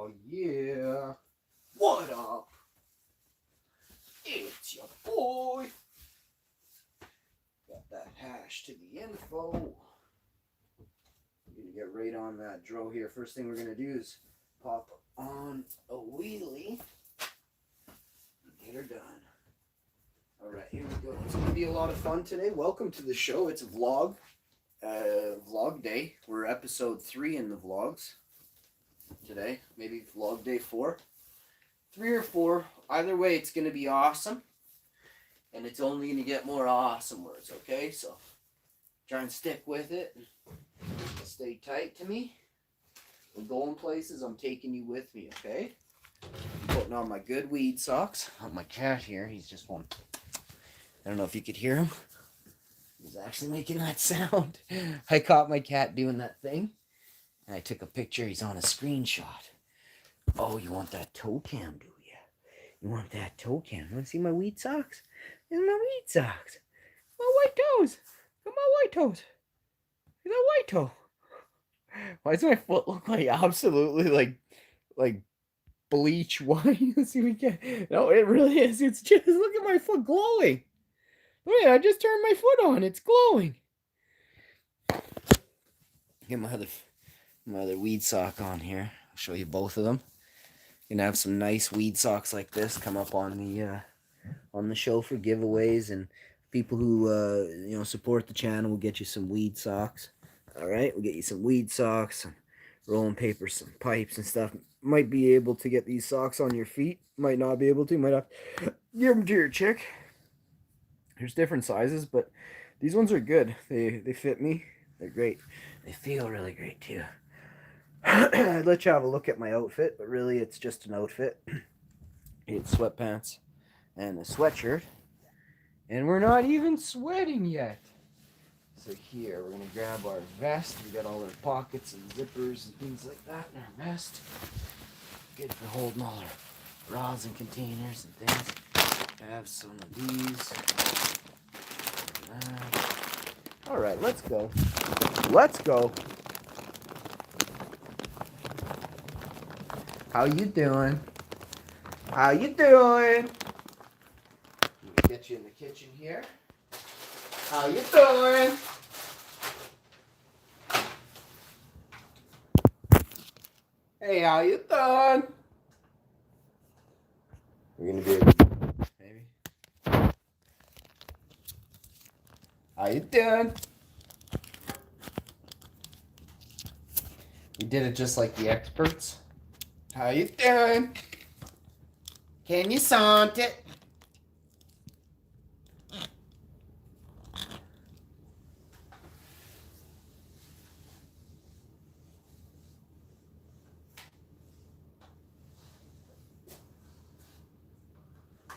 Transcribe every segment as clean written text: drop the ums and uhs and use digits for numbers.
Oh yeah. What up? It's your boy. Got that hash to the info. We're gonna get right on that dro here. First thing we're gonna do is pop on a wheelie and get her done. Alright, here we go. It's gonna be a lot of fun today. Welcome to the show. It's a vlog. Vlog day. We're episode 3 in the vlogs today. Maybe vlog day 4. 3 or 4. Either way, it's going to be awesome. And it's only going to get more awesome words, okay? So, try and stick with it. Stay tight to me. We're going places. I'm taking you with me, okay? I'm putting on my good weed socks. On my cat here. He's just one. I don't know if you could hear him. He's actually making that sound. I caught my cat doing that thing. And I took a picture. He's on a screenshot. Oh, you want that toe cam, do you? You want that toe cam? You want to see my weed socks? There's my weed socks. My white toes. Look at my white toes. Look at that white toe. Why does my foot look like absolutely like bleach white? Let's see if we can. No, it really is. It's just, look at my foot glowing. Wait, I just turned my foot on. It's glowing. Get my other weed sock on here. I'll show you both of them. Gonna have some nice weed socks like this come up on the show for giveaways, and people who support the channel will get you some weed socks. All right, we'll get you some weed socks, some rolling paper, some pipes and stuff. Might be able to get these socks on your feet. Might not be able to. Might have to give them to your chick. There's different sizes, but these ones are good. They fit me. They're great. They feel really great too. I'd let you have a look at my outfit, but really it's just an outfit. It's sweatpants and a sweatshirt. And we're not even sweating yet. So here, we're going to grab our vest. We got all our pockets and zippers and things like that in our vest. Good for holding all our rods and containers and things. I have some of these. Alright, let's go. Let's go. How you doing? How you doing? Let me get you in the kitchen here. How you doing? Hey, how you doing? We're gonna do it, maybe. How you doing? We did it just like the experts. How you doing? Can you sant it?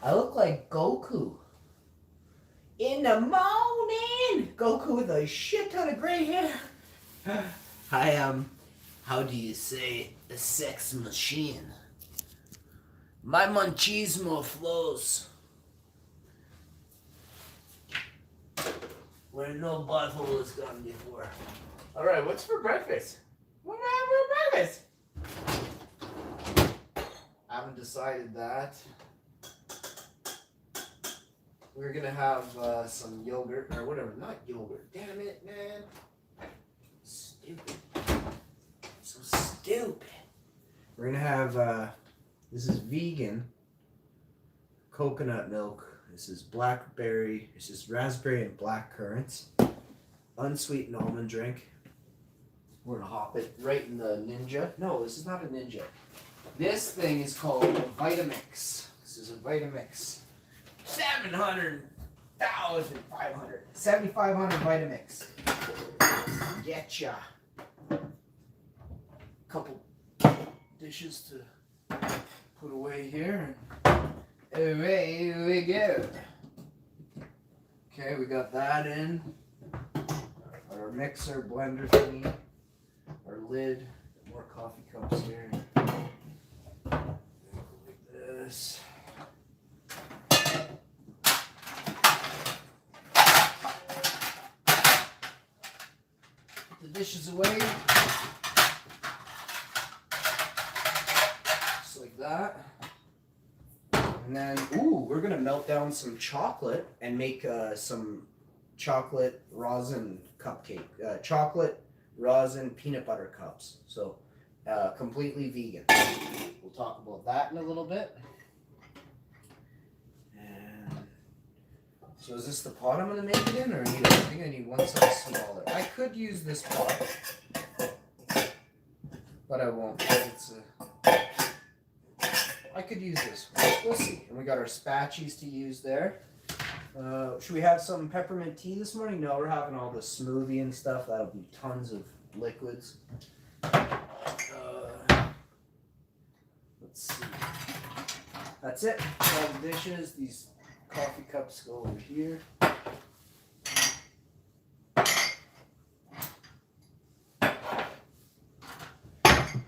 I look like Goku. In the morning! Goku with a shit ton of gray hair. I am, how do you say, a sex machine. My machismo flows where no butthole has gone before. Alright, what's for breakfast? What am I having for breakfast? I haven't decided that. We're gonna have some yogurt, or whatever, not yogurt. Damn it, man. Stupid. So stupid. We're gonna have, this is vegan coconut milk. This is blackberry, this is raspberry and black currants. Unsweetened almond drink. We're gonna hop it right in the Ninja. No, this is not a Ninja. This thing is called a Vitamix. This is a Vitamix. 7,500 Vitamix. Getcha. Couple dishes to put away here. Away we go. Okay, we got that in. Our mixer, blender thingy. Our lid. More coffee cups here. Like this. Put the dishes away. that. And then, ooh, we're gonna melt down some chocolate and make some chocolate rosin cupcake. Chocolate rosin peanut butter cups. So, completely vegan. We'll talk about that in a little bit. And so is this the pot I'm gonna make it in, or I think I need one size smaller. I could use this pot, but I won't. I could use this one. We'll see. And we got our spatchies to use there. Should we have some peppermint tea this morning? No, we're having all the smoothie and stuff. That'll be tons of liquids. Let's see. That's it. All the dishes. These coffee cups go over here.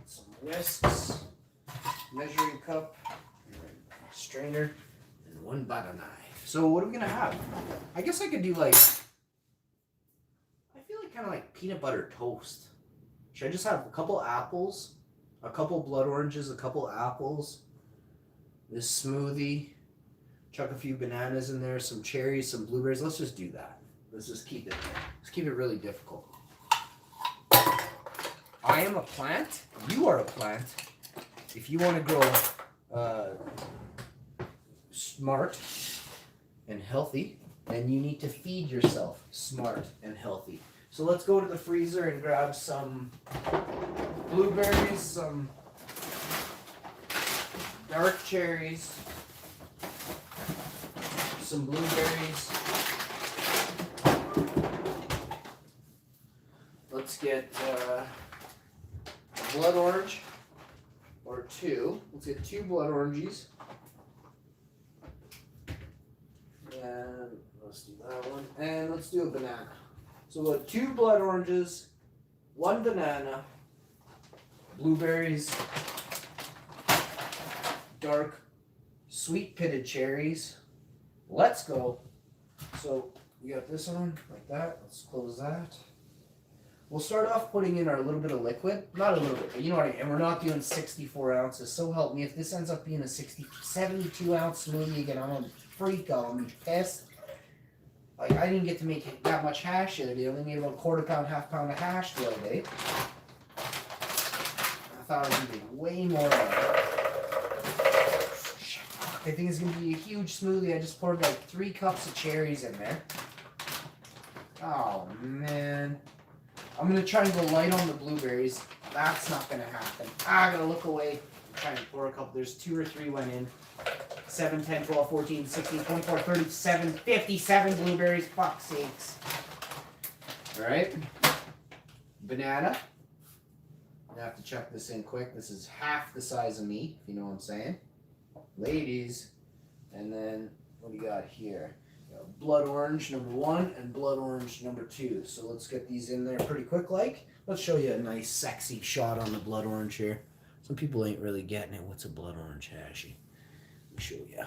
Some whisks. Measuring cup, strainer, and one butter knife. So what are we gonna have? I guess I could do like, I feel like kind of like peanut butter toast. Should I just have a couple apples, a couple blood oranges, a couple apples, this smoothie, chuck a few bananas in there, some cherries, some blueberries. Let's just do that. Let's keep it really difficult. I am a plant. You are a plant. If you want to grow smart and healthy, then you need to feed yourself smart and healthy. So let's go to the freezer and grab some blueberries, some dark cherries, some blueberries. Let's get a blood orange. Or two. Let's get 2 blood oranges. And let's do that one. And let's do a banana. So we'll have 2 blood oranges, 1 banana, blueberries, dark sweet pitted cherries. Let's go. So we got this one like that. Let's close that. We'll start off putting in our little bit of liquid. Not a little bit, but you know what I mean. And we're not doing 64 ounces. So help me. If this ends up being a 72 ounce smoothie again, I'm going to freak out. I'm pissed. Like, I didn't get to make it that much hash the other day. I only made about 1/4 pound, 1/2 pound of hash the other day. I thought I would need way more. I think it's going to be a huge smoothie. I just poured like 3 cups of cherries in there. Oh, man. I'm going to try and go light on the blueberries. That's not going to happen. I got to look away. Try and pour a couple. There's 2 or 3 went in. 7, 10, 12, 14, 16, 24, 37, 57 blueberries. Fuck's sakes. Alright. Banana. I have to check this in quick. This is half the size of me, if you know what I'm saying. Ladies. And then, what do you got here? Blood orange number 1 and blood orange number 2. So let's get these in there pretty quick like. Let's show you a nice sexy shot on the blood orange here. Some people ain't really getting it. What's a blood orange, Hashy? Let me show you.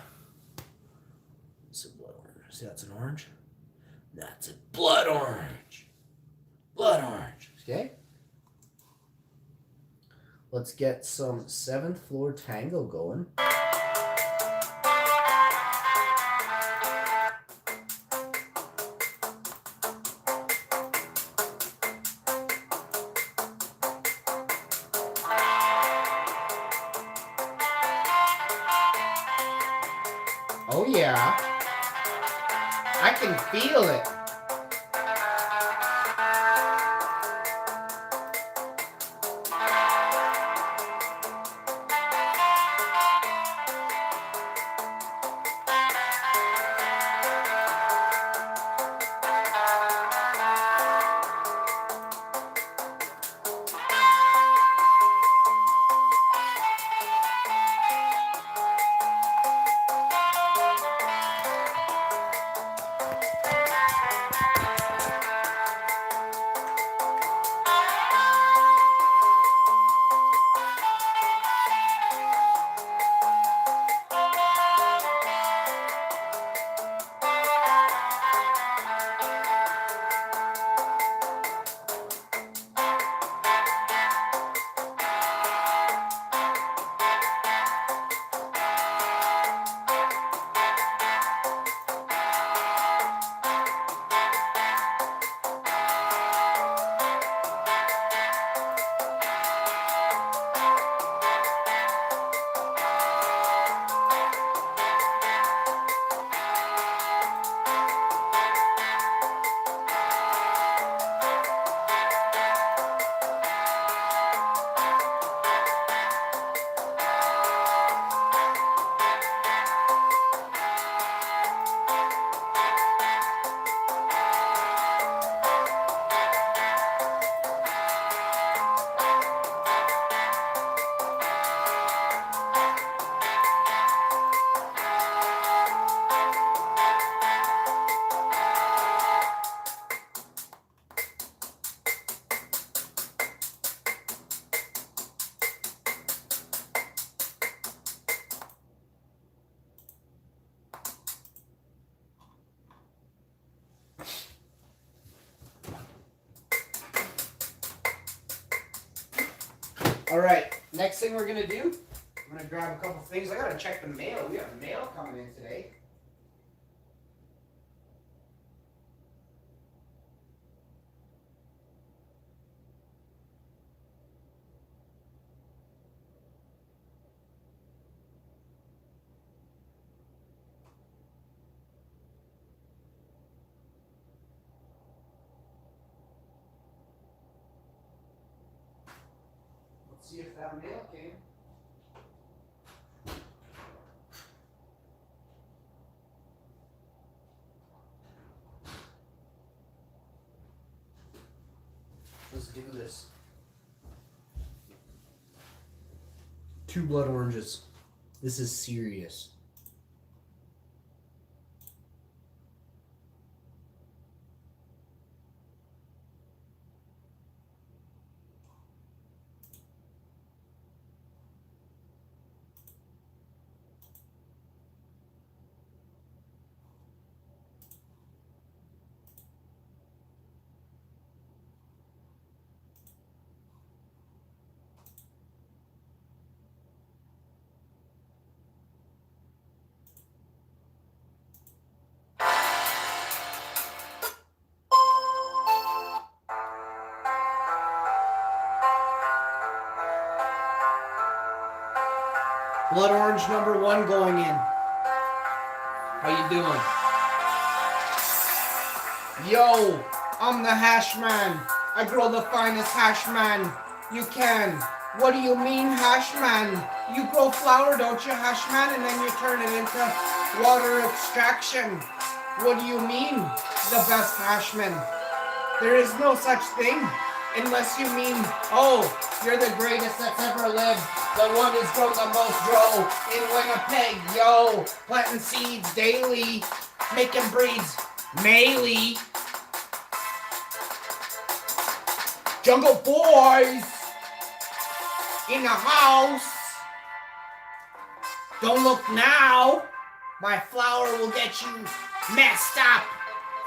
What's a blood orange? See, that's an orange? That's a blood orange. Blood orange. Okay? Let's get some 7th floor tango going. Oh yeah, I can feel it. All right, next thing we're gonna do, I'm gonna grab a couple things. I gotta check the mail. We have mail coming in today. Let's see if that mail came. Let's do this. 2 blood oranges. This is serious. Blood orange number 1 going in. How you doing? Yo, I'm the hash man. I grow the finest hash man you can. What do you mean, hash man? You grow flour, don't you, hash man? And then you turn it into water extraction. What do you mean, the best hash man? There is no such thing. Unless you mean, oh, you're the greatest that's ever lived. The one who's grown the most grow in Winnipeg, yo. Planting seeds daily, making breeds mainly. Jungle Boys in the house. Don't look now. My flower will get you messed up,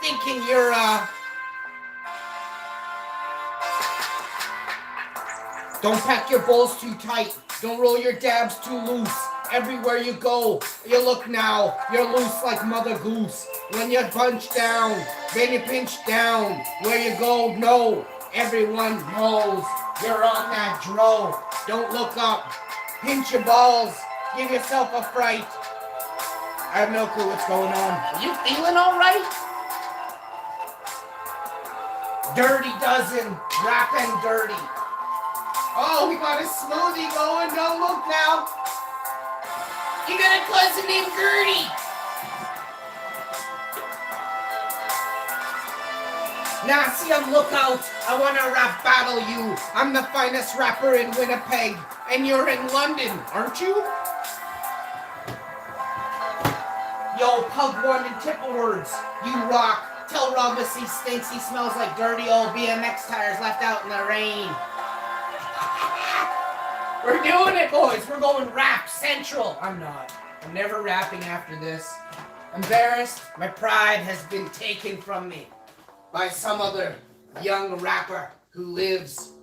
thinking you're Don't pack your bowls too tight. Don't roll your dabs too loose. Everywhere you go, you look now. You're loose like Mother Goose. When you punch down, then you pinch down. Where you go, no. Everyone knows you're on that dro. Don't look up. Pinch your balls. Give yourself a fright. I have no clue what's going on. Are you feeling all right? Dirty Dozen. Rapping dirty. Oh, we got a smoothie going. Don't look now. You got a cousin named Gertie. Nah, see, I'm lookout. I want to rap battle you. I'm the finest rapper in Winnipeg. And you're in London, aren't you? Yo, Pug One and Tipple Words. You rock. Tell Robus he stinks. He smells like dirty old BMX tires left out in the rain. We're doing it, boys. We're going rap central. I'm not. I'm never rapping after this. Embarrassed. My pride has been taken from me by some other young rapper who lives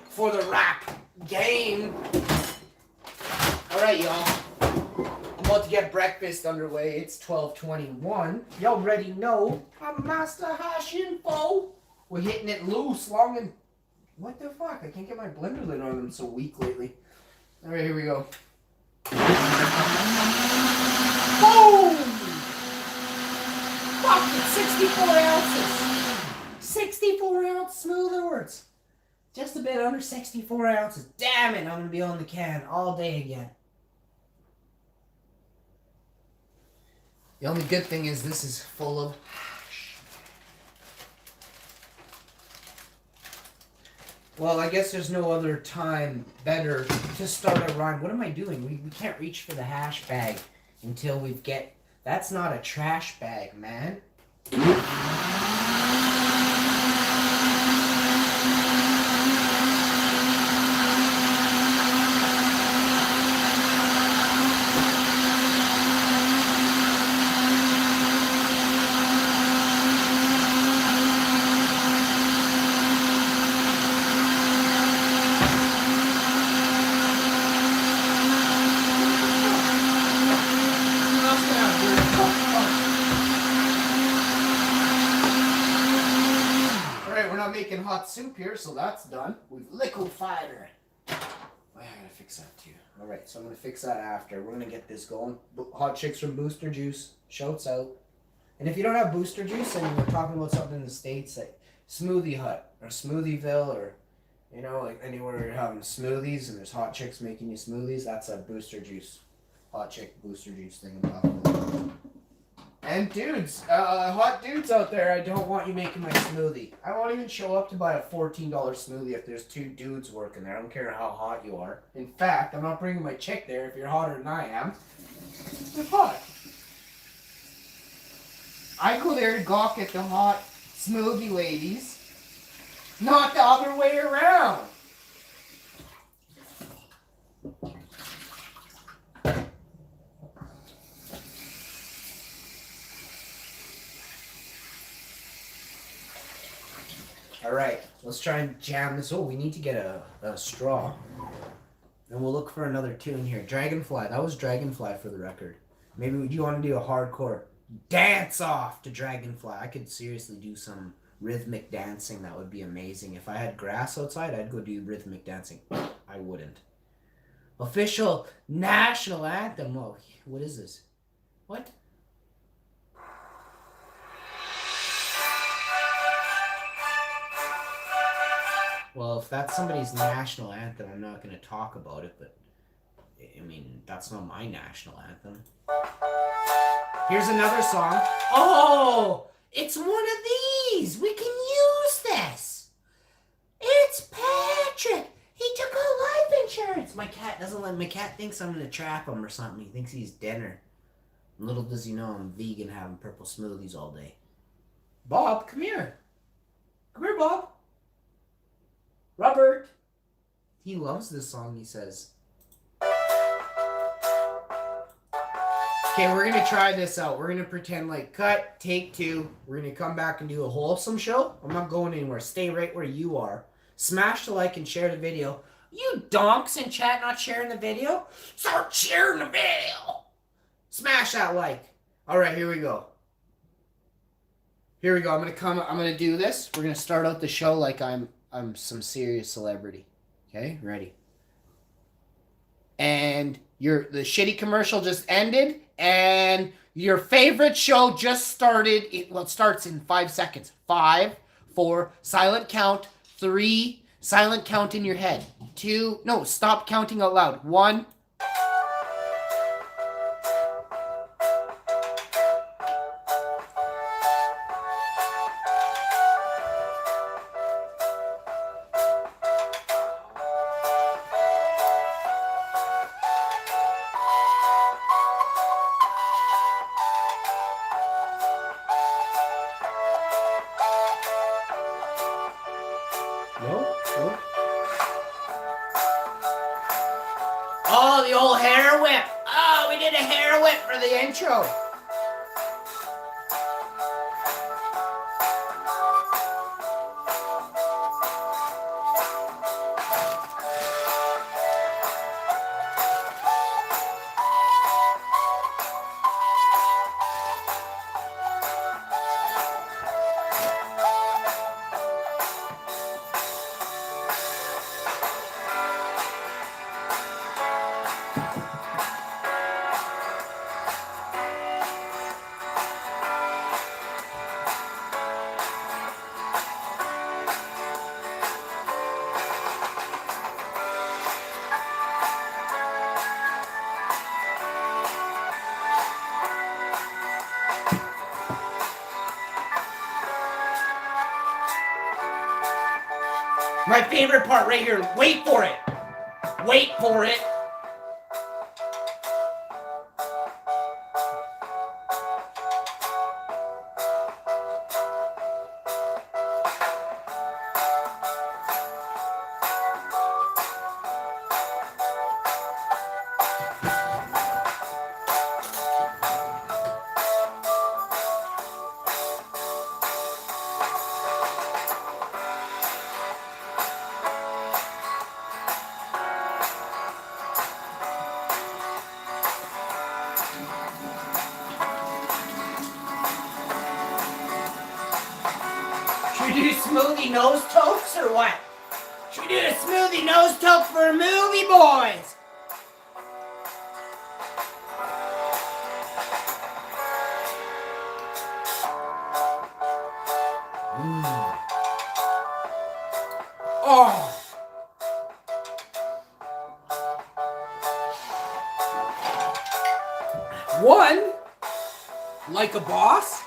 for the rap game. All right, y'all. I'm about to get breakfast underway. It's 12:21. Y'all already know I'm Master Hash Info. We're hitting it loose, long and... What the fuck? I can't get my blender lid on. I'm so weak lately. All right, here we go. Boom! Fuck, it's 64 ounces. 64 ounce smooth words. Just a bit under 64 ounces. Damn it, I'm going to be on the can all day again. The only good thing is this is full of hash. Well, I guess there's no other time better to start a rhyme. What am I doing? We can't reach for the hash bag until we get... That's not a trash bag, man. hot soup here, so that's done. We've liquefied her. I gotta fix that too. Alright, so I'm gonna fix that after. We're gonna get this going. Hot chicks from Booster Juice. Shouts out. And if you don't have Booster Juice and we're talking about something in the States like Smoothie Hut or Smoothieville or like anywhere you're having smoothies and there's hot chicks making you smoothies, that's a Booster Juice. Hot chick Booster Juice thing I'm talking about. And dudes, hot dudes out there, I don't want you making my smoothie. I won't even show up to buy a $14 smoothie if there's 2 dudes working there. I don't care how hot you are. In fact, I'm not bringing my chick there if you're hotter than I am. It's hot. I go there to gawk at the hot smoothie ladies, not the other way around. Alright, let's try and jam this. Oh, we need to get a straw. And we'll look for another tune here. Dragonfly. That was Dragonfly for the record. Maybe you want to do a hardcore dance off to Dragonfly. I could seriously do some rhythmic dancing. That would be amazing. If I had grass outside, I'd go do rhythmic dancing. I wouldn't. Official national anthem. Oh, what is this? What? Well, if that's somebody's national anthem, I'm not going to talk about it, but, I mean, that's not my national anthem. Here's another song. Oh, it's one of these. We can use this. It's Patrick. He took out life insurance. My cat doesn't let, my cat thinks I'm going to trap him or something. He thinks he's dinner. Little does he know I'm vegan having purple smoothies all day. Bob, come here. Come here, Bob. Robert. He loves this song, he says. Okay, we're going to try this out. We're going to pretend like cut, take 2. We're going to come back and do a wholesome show. I'm not going anywhere. Stay right where you are. Smash the like and share the video. You donks in chat not sharing the video? Start sharing the video. Smash that like. All right, here we go. Here we go. I'm going to do this. We're going to start out the show like I'm some serious celebrity. Okay, ready. And the shitty commercial just ended, and your favorite show just started. It starts in 5 seconds. 5, 4, silent count. 3, silent count in your head. 2, no, stop counting out loud. 1. Oh, the old hair whip. Oh, we did a hair whip for the intro. My favorite part right here. Wait for it. Wait for it. do smoothie nose tokes or what? Should we do a smoothie nose toke for movie boys? Oh. One, like a boss.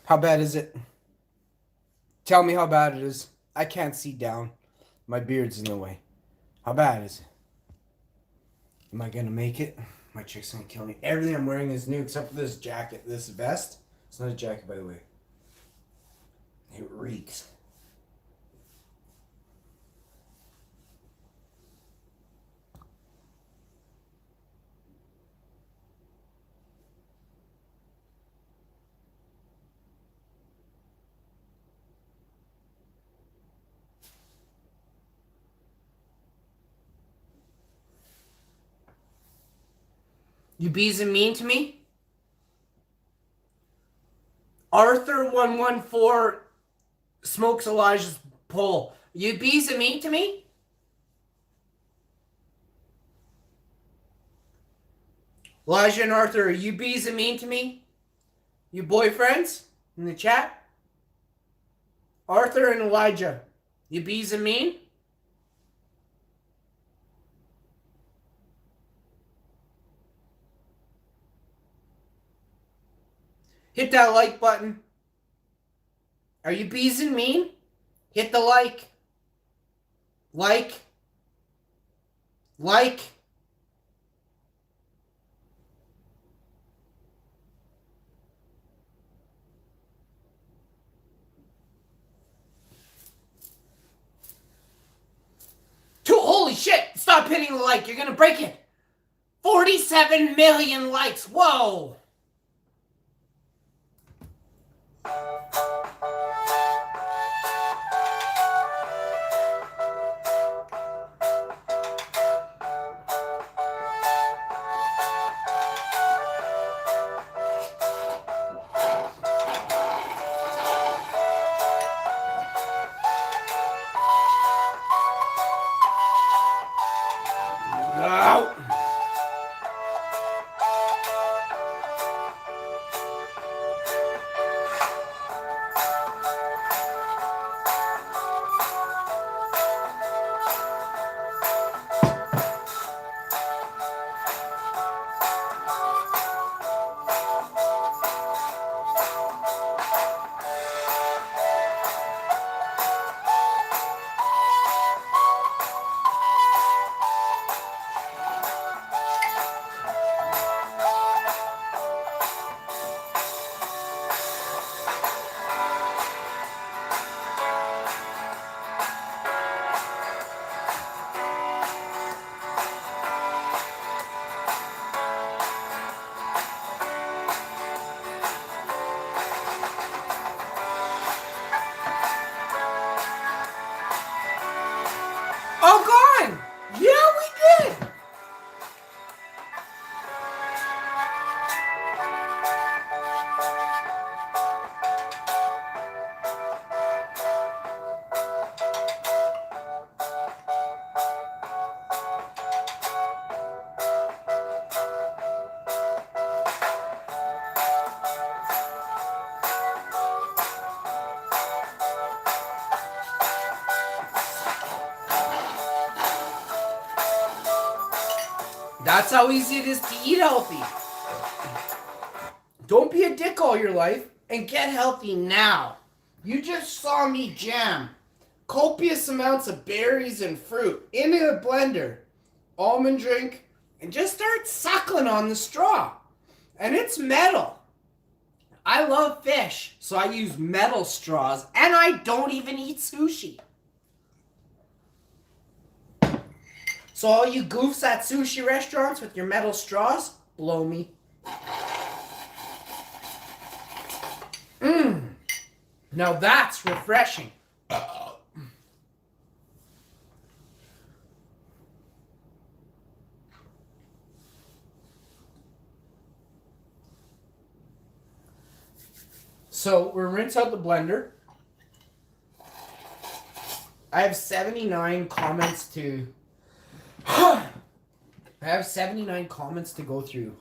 How bad is it? Tell me how bad it is. I can't see down. My beard's in the way. How bad is it? Am I gonna make it? My chick's gonna kill me. Everything I'm wearing is new except for this jacket. This vest. It's not a jacket, by the way. It reeks. You bees and mean to me? Arthur114 smokes Elijah's pole. You bees and mean to me? Elijah and Arthur, are you bees and mean to me? You boyfriends in the chat? Arthur and Elijah, you bees and mean? Hit that like button. Are you bees and mean? Hit the like. Like. Like. Holy shit! Stop hitting the like. You're gonna break it. 47 million likes. Whoa. Oh, gone! Yeah, we did! That's how easy it is to eat healthy. Don't be a dick all your life and get healthy now. You just saw me jam copious amounts of berries and fruit into a blender, almond drink, and just start suckling on the straw. And it's metal. I love fish, so I use metal straws, and I don't even eat sushi. So all you goofs at sushi restaurants with your metal straws, blow me. Now that's refreshing. So we're rinse out the blender. I have 79 comments to I have 79 comments to go through.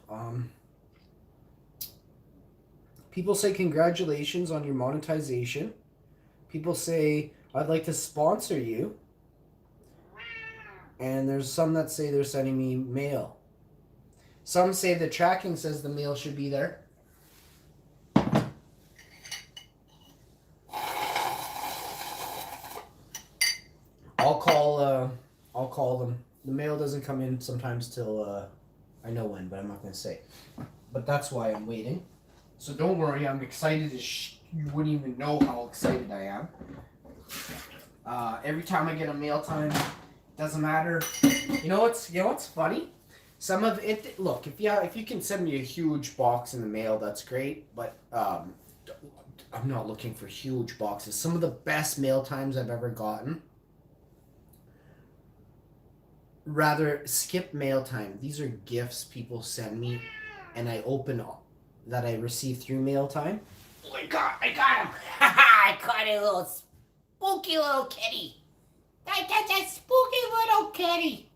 People say congratulations on your monetization. People say I'd like to sponsor you. And there's some that say they're sending me mail. Some say the tracking says the mail should be there. I'll call them. The mail doesn't come in sometimes till I know when, but I'm not gonna say. But that's why I'm waiting. So don't worry, I'm excited as you wouldn't even know how excited I am. Every time I get a mail time, doesn't matter. You know what's funny? Some of it. Look, if you can send me a huge box in the mail, that's great. But I'm not looking for huge boxes. Some of the best mail times I've ever gotten. Rather, skip mail time. These are gifts people send me, and I open that I receive through mail time. Oh, I got him! I caught a little spooky little kitty. That's a spooky little kitty.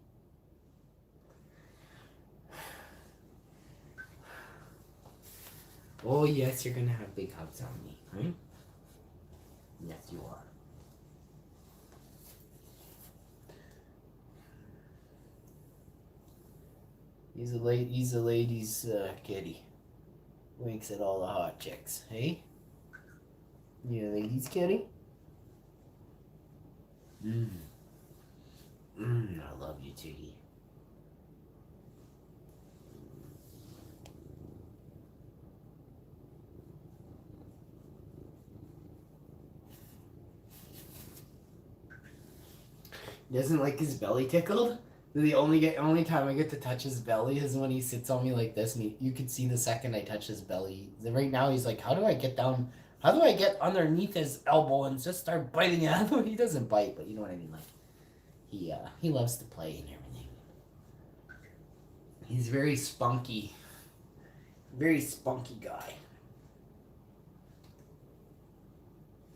Oh yes, you're gonna have big hugs on me, right? Yes, you are. He's a lady's kitty. Winks at all the hot chicks, hey? You a lady's kitty? I love you, Tiggy. He doesn't like his belly tickled? The only time I get to touch his belly is when he sits on me like this, and you can see the second I touch his belly. Right now he's like, how do I get down? How do I get underneath his elbow and just start biting at him? He doesn't bite, but you know what I mean. Like he loves to play and everything. He's very spunky guy.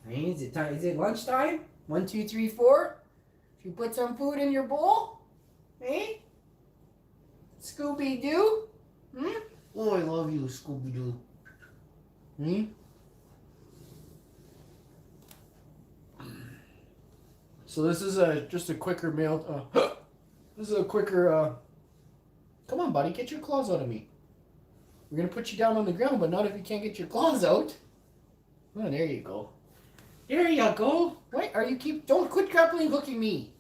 Hey, is it time? Is it lunchtime? 1, 2, 3, 4. Should you put some food in your bowl? Hey? Scooby-Doo? Oh, I love you, Scooby-Doo. So this is just a quicker mail. This is a quicker. Come on, buddy, get your claws out of me. We're gonna put you down on the ground, but not if you can't get your claws out. Oh, there you go. There you go. What are you Don't quit grappling hooking me.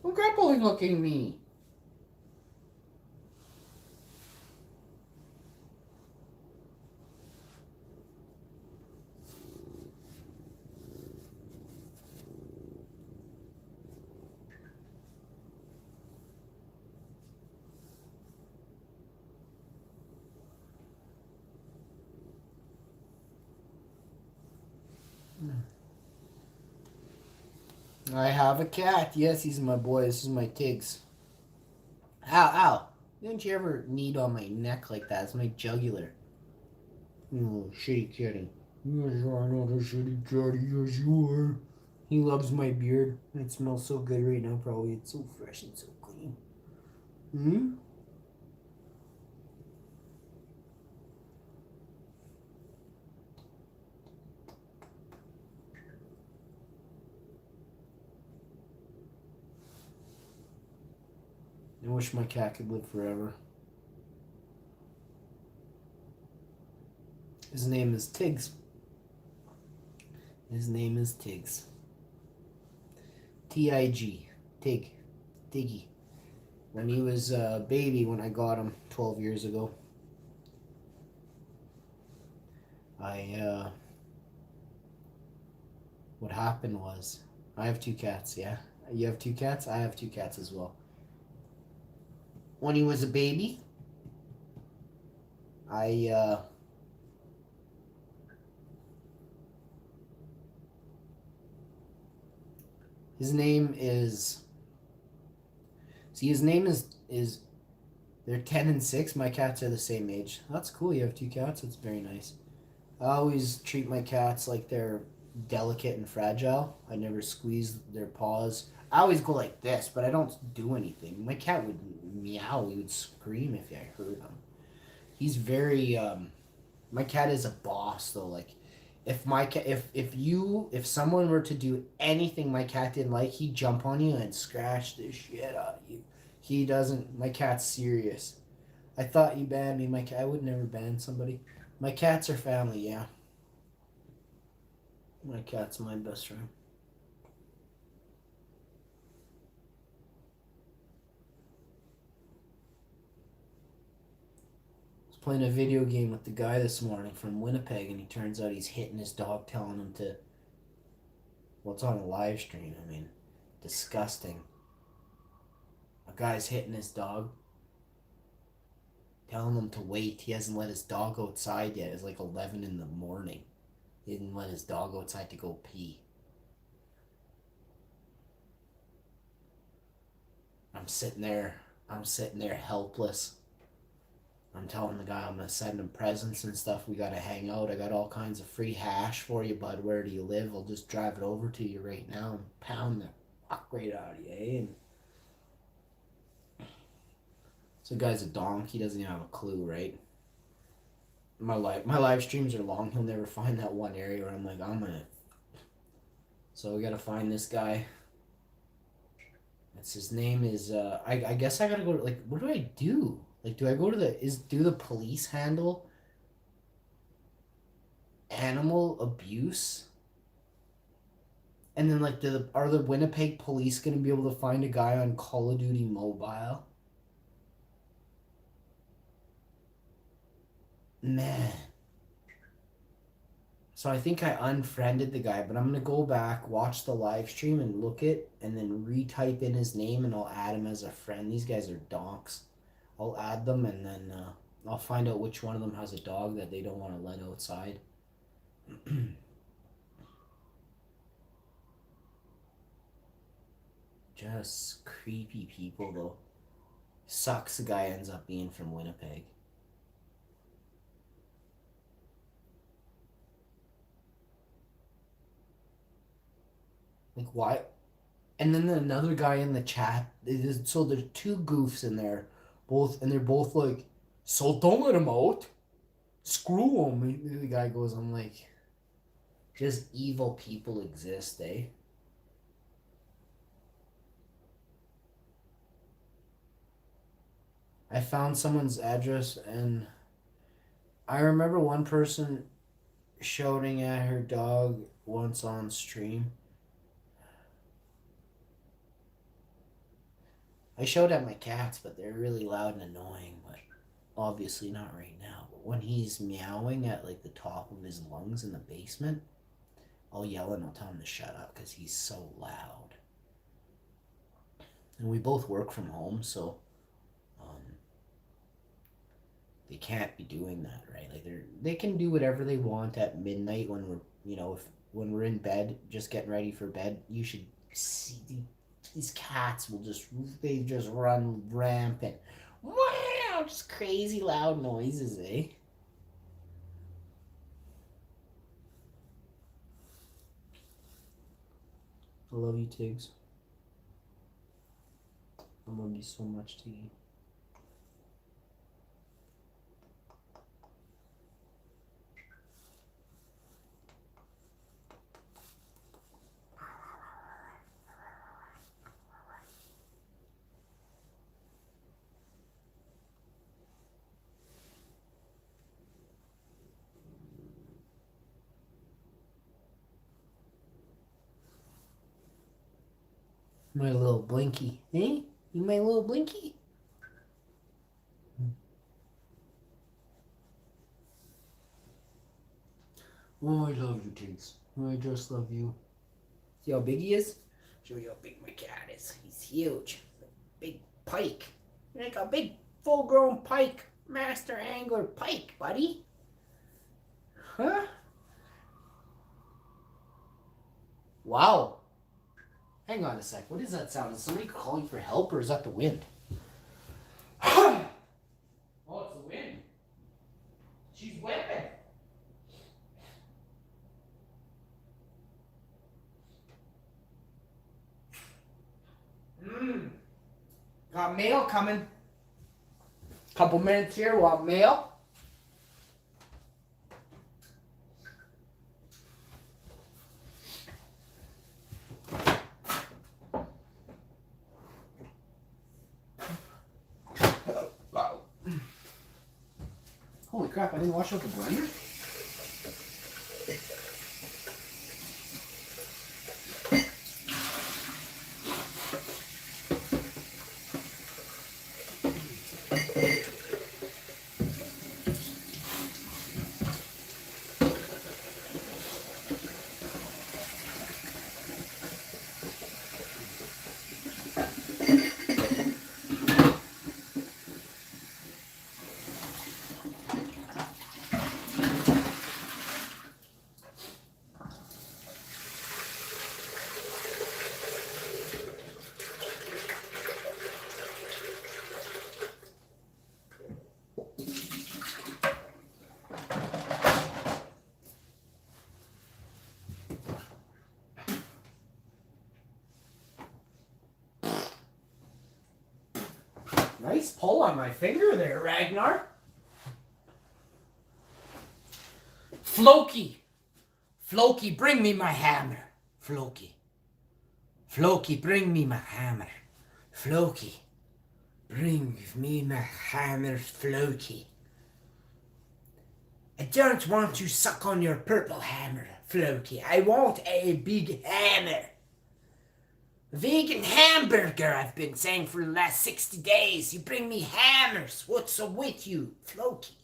Don't grappling hooking me. I have a cat. Yes, he's my boy. This is my Tiggs. Ow, ow. Didn't you ever knead on my neck like that? It's my jugular. Oh, shitty kitty. Yes, I know the shitty kitty. Yes, you are. He loves my beard. It smells so good right now, probably. It's so fresh and so clean. I wish my cat could live forever. His name is Tiggs. His name is Tiggs. T-I-G. Tig. Tiggy. When he was a baby, when I got him 12 years ago, what happened was, I have 2 cats, yeah? You have 2 cats? I have 2 cats as well. When he was a baby, His name is. See, his name is. They're 10 and 6. My cats are the same age. That's cool. You have two cats. That's very nice. I always treat my cats like they're delicate and fragile. I never squeeze their paws. I always go like this, but I don't do anything. My cat would meow. He would scream if I heard him. He's very. My cat is a boss though. Like, if my cat, if someone were to do anything my cat didn't like, he'd jump on you and scratch the shit out of you. He doesn't. My cat's serious. I thought you banned me. My cat. I would never ban somebody. My cats are family. Yeah. My cat's my best friend. I was playing a video game with the guy this morning from Winnipeg, and he turns out he's hitting his dog, telling him to. Well, it's on a live stream. I mean, disgusting. A guy's hitting his dog, telling him to wait. He hasn't let his dog outside yet. It's like 11 in the morning. He didn't let his dog outside to go pee. I'm sitting there helpless. I'm telling the guy I'm gonna send him presents and stuff. We gotta hang out. I got all kinds of free hash for you, bud. Where do you live? I'll just drive it over to you right now and pound the fuck right out of you, eh? And so the guy's a donk. He doesn't even have a clue, right? My live streams are long. He'll never find that one area where I'm like, I'm gonna. So we gotta find this guy. That's his name is. I guess I gotta go to, like, what do I do? Like, do I go to do the police handle animal abuse? And then, like, are the Winnipeg police gonna be able to find a guy on Call of Duty Mobile? Man. So I think I unfriended the guy, but I'm gonna go back, watch the live stream, and look it, and then retype in his name, and I'll add him as a friend. These guys are donks. I'll add them, and then I'll find out which one of them has a dog that they don't want to let outside. Just creepy people, though. Sucks the guy ends up being from Winnipeg. Like, why? And then another guy in the chat. So there's two goofs in there, they're both like, so don't let him out. Screw him. And the guy goes, I'm like, just evil people exist, eh? I found someone's address, and I remember one person shouting at her dog once on stream. I showed at my cats, but they're really loud and annoying, but obviously not right now. But when he's meowing at like the top of his lungs in the basement, I'll yell and I'll tell him to shut up because he's so loud. And we both work from home, so they can't be doing that, right? Like they can do whatever they want at midnight when when we're in bed, just getting ready for bed. You should see these cats they just run rampant. Wow, just crazy loud noises, eh? I love you, Tiggs. I love you so much, Tiggy. My little Blinky. Eh? You my little Blinky? Oh, I love you, Tiggs. I just love you. See how big he is? Show you how big my cat is. He's huge. Big pike. Like a big full-grown pike. Master Angler Pike, buddy. Huh? Wow. Hang on a sec. What is that sound? Is somebody calling for help or is that the wind? Oh, it's the wind. She's whipping. Got mail coming. Couple minutes here, we'll have mail. Wow. Holy crap, I didn't wash out the blender? Nice pull on my finger there, Ragnar. Floki. Floki, bring me my hammer. Floki. Floki, bring me my hammer. Floki. Bring me my hammer, Floki. I don't want to suck on your purple hammer, Floki. I want a big hammer. Vegan hamburger, I've been saying for the last 60 days. You bring me hammers. What's up with you, Floki?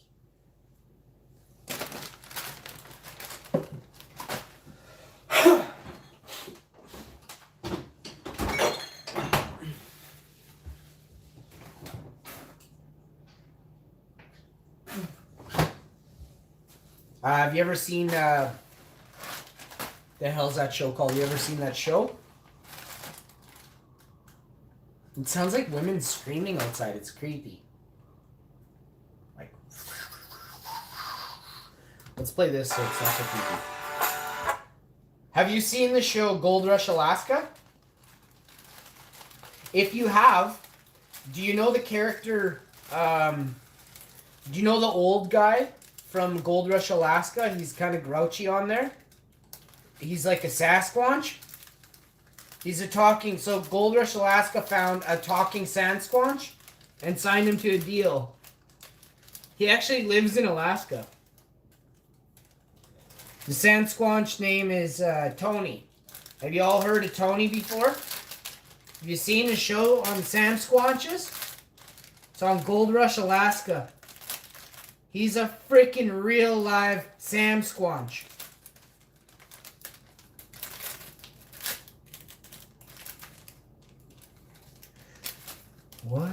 Have you ever seen, the hell's that show called? You ever seen that show? It sounds like women screaming outside. It's creepy. Like, let's play this so it's not so creepy. Have you seen the show Gold Rush Alaska? If you have, do you know the character, do you know the old guy from Gold Rush Alaska? He's kind of grouchy on there. He's like a Sasquatch. He's a talking, so Gold Rush Alaska found a talking Sasquatch and signed him to a deal. He actually lives in Alaska. The Sasquatch name is Tony. Have you all heard of Tony before? Have you seen the show on Sasquatches? It's on Gold Rush Alaska. He's a freaking real live Sasquatch. What?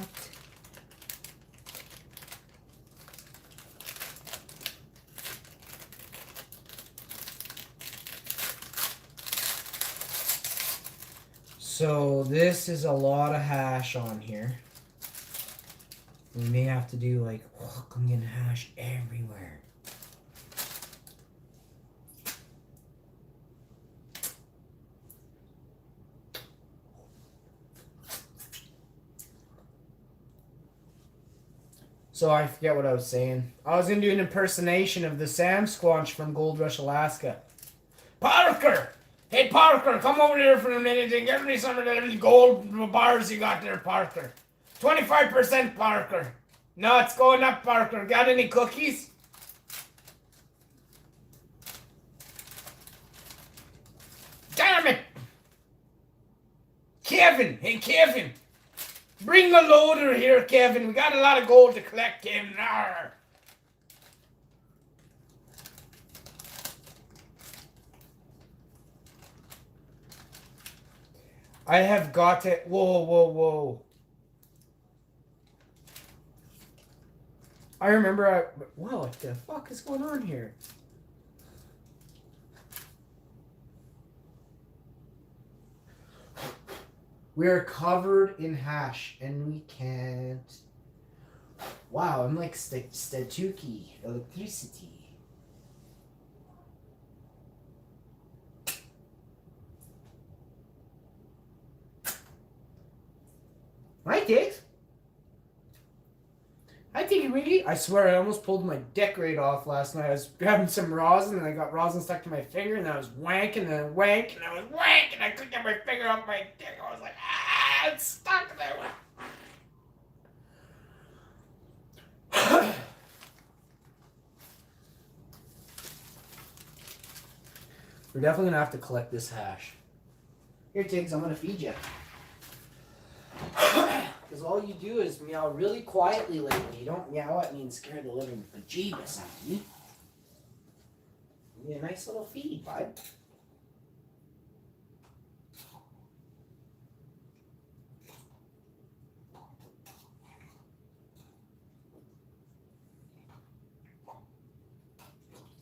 So this is a lot of hash on here. We may have to do like, oh, I'm getting hash everywhere. So I forget what I was saying. I was going to do an impersonation of the Sasquatch from Gold Rush, Alaska. Parker! Hey, Parker, come over here for a minute and get me some of the gold bars you got there, Parker. 25%, Parker. No, it's going up, Parker. Got any cookies? Damn it! Kevin! Hey, Kevin! Bring the loader here, Kevin. We got a lot of gold to collect, Kevin. Arr. I have got to... Whoa, whoa, whoa. I remember wow, what the fuck is going on here? We're covered in hash and we can't. Wow, I'm like statuki electricity. Hi, Tiggs. Hi, Tiggy Wiggy. I swear I almost pulled my dick right off last night. I was grabbing some rosin and I got rosin stuck to my finger and I was wanking and wank and I was wank and I couldn't get my finger off my dick. I was like, ah, it's stuck there. We're definitely gonna have to collect this hash. Here, Tiggs, I'm gonna feed you. Because all you do is meow really quietly lately. You don't meow at me and scare the living bejeebus out of me. Give me a nice little feed, bud.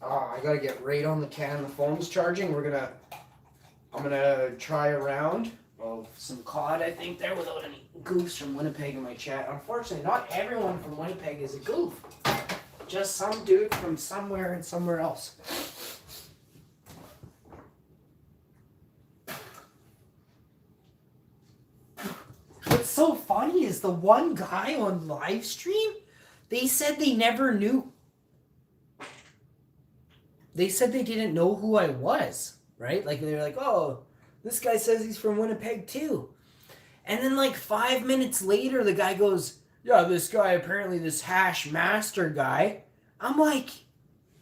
Oh, I gotta get right on the can. The phone's charging. I'm gonna try a round of some cod, I think, there without any goofs from Winnipeg in my chat. Unfortunately, not everyone from Winnipeg is a goof. Just some dude from somewhere and somewhere else. What's so funny is the one guy on live stream, they said they never knew. They said they didn't know who I was, right? Like, they were like, oh, this guy says he's from Winnipeg too. And then like 5 minutes later, the guy goes, yeah, this guy, apparently this hash master guy. I'm like,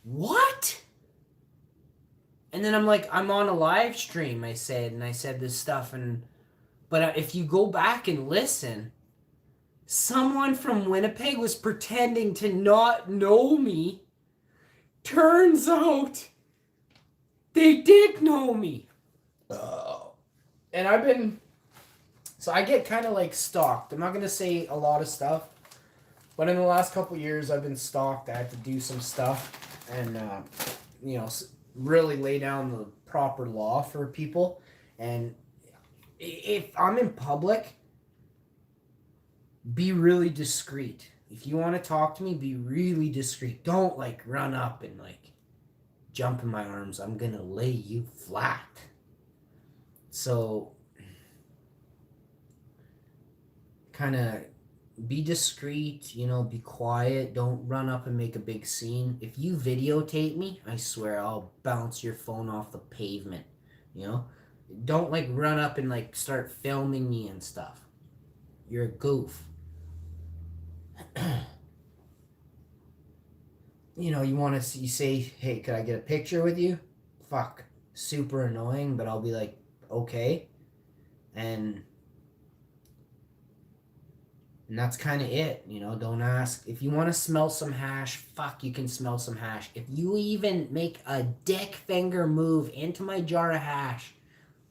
what? And then I'm like, I'm on a live stream, I said this stuff. But if you go back and listen, someone from Winnipeg was pretending to not know me. Turns out they did know me. And I get kind of like stalked. I'm not going to say a lot of stuff, but in the last couple years, I've been stalked. I had to do some stuff and, really lay down the proper law for people. And if I'm in public, be really discreet. If you want to talk to me, be really discreet. Don't like run up and like jump in my arms. I'm going to lay you flat. So kind of be discreet, be quiet. Don't run up and make a big scene. If you videotape me, I swear I'll bounce your phone off the pavement, Don't like run up and like start filming me and stuff. You're a goof. You say, hey, could I get a picture with you? Fuck. Super annoying, but I'll be like, okay. And that's kind of it, don't ask. If you want to smell some hash, fuck, you can smell some hash. If you even make a dick finger move into my jar of hash,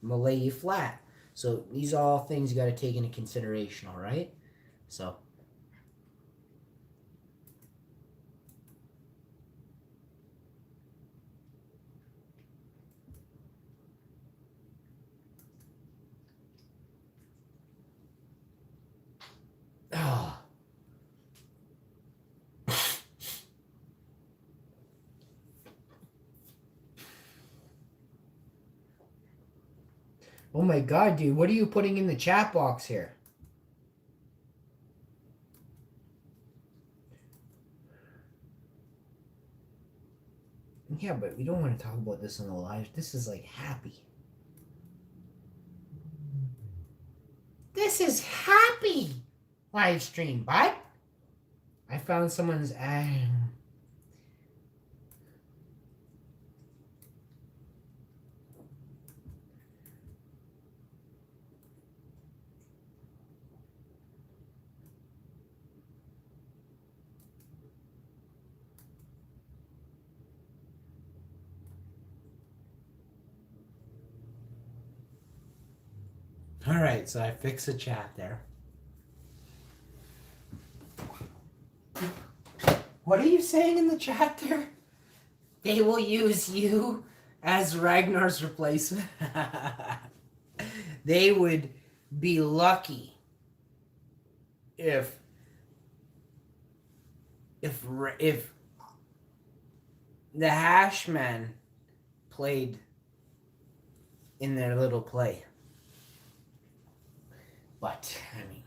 I'm going to lay you flat. So these are all things you got to take into consideration, all right? So. Oh my god, dude, what are you putting in the chat box here? Yeah, but we don't want to talk about this on the live. This is like happy. This is happy live stream, bud. I found someone's All right, so I fixed the chat there. What are you saying in the chat there? They will use you as Ragnar's replacement. They would be lucky if the Hashmen played in their little play. But, I mean,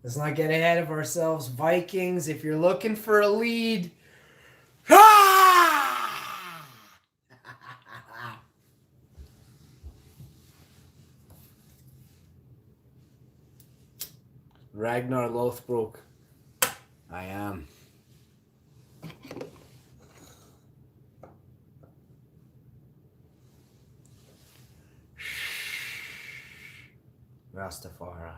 let's not get ahead of ourselves. Vikings, if you're looking for a lead, Ragnar Lothbrok. I am. Rastafari.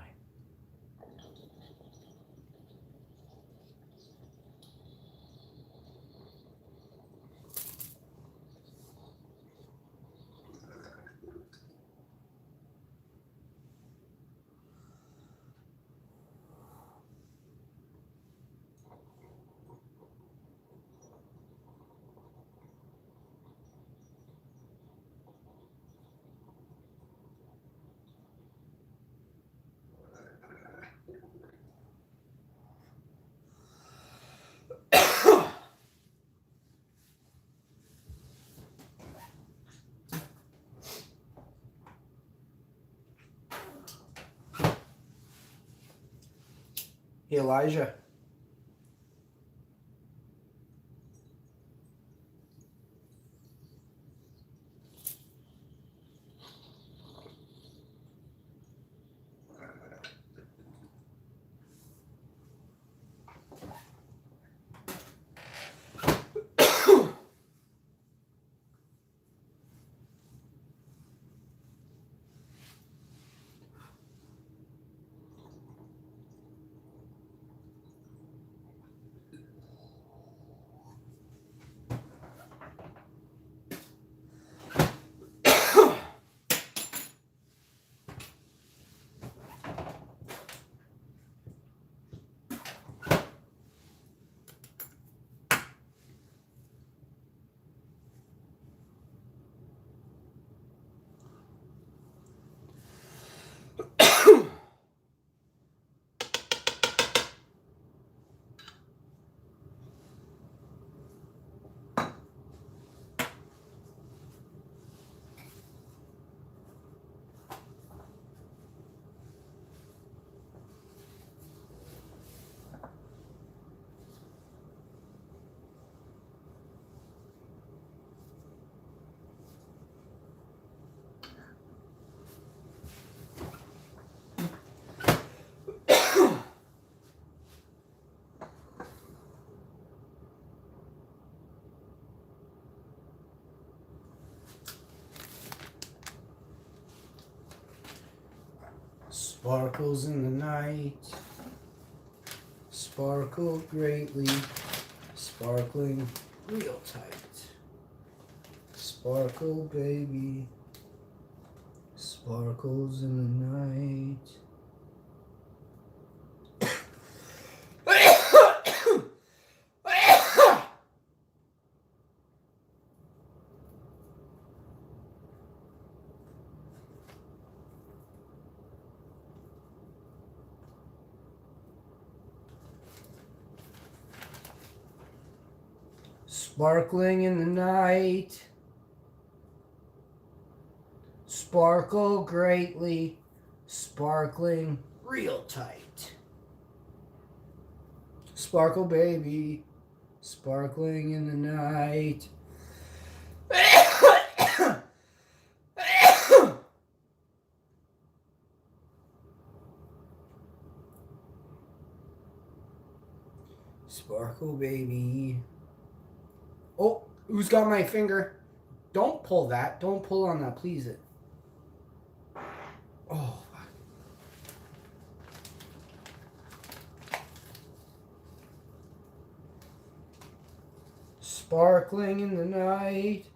Hey, Elijah. Sparkles in the night, sparkle greatly, sparkling real tight. Sparkle, baby, sparkles in the night. Sparkling in the night, sparkle greatly, sparkling real tight. Sparkle, baby, sparkling in the night. Sparkle, baby. Oh, who's got my finger? Don't pull that. Don't pull on that, please. Oh, fuck. Sparkling in the night.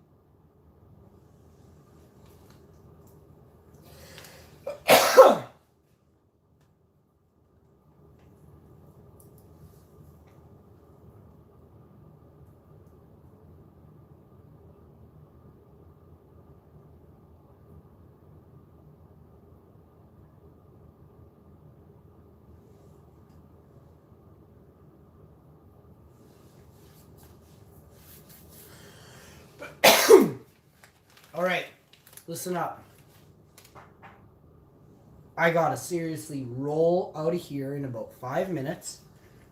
Alright, listen up. I gotta seriously roll out of here in about 5 minutes.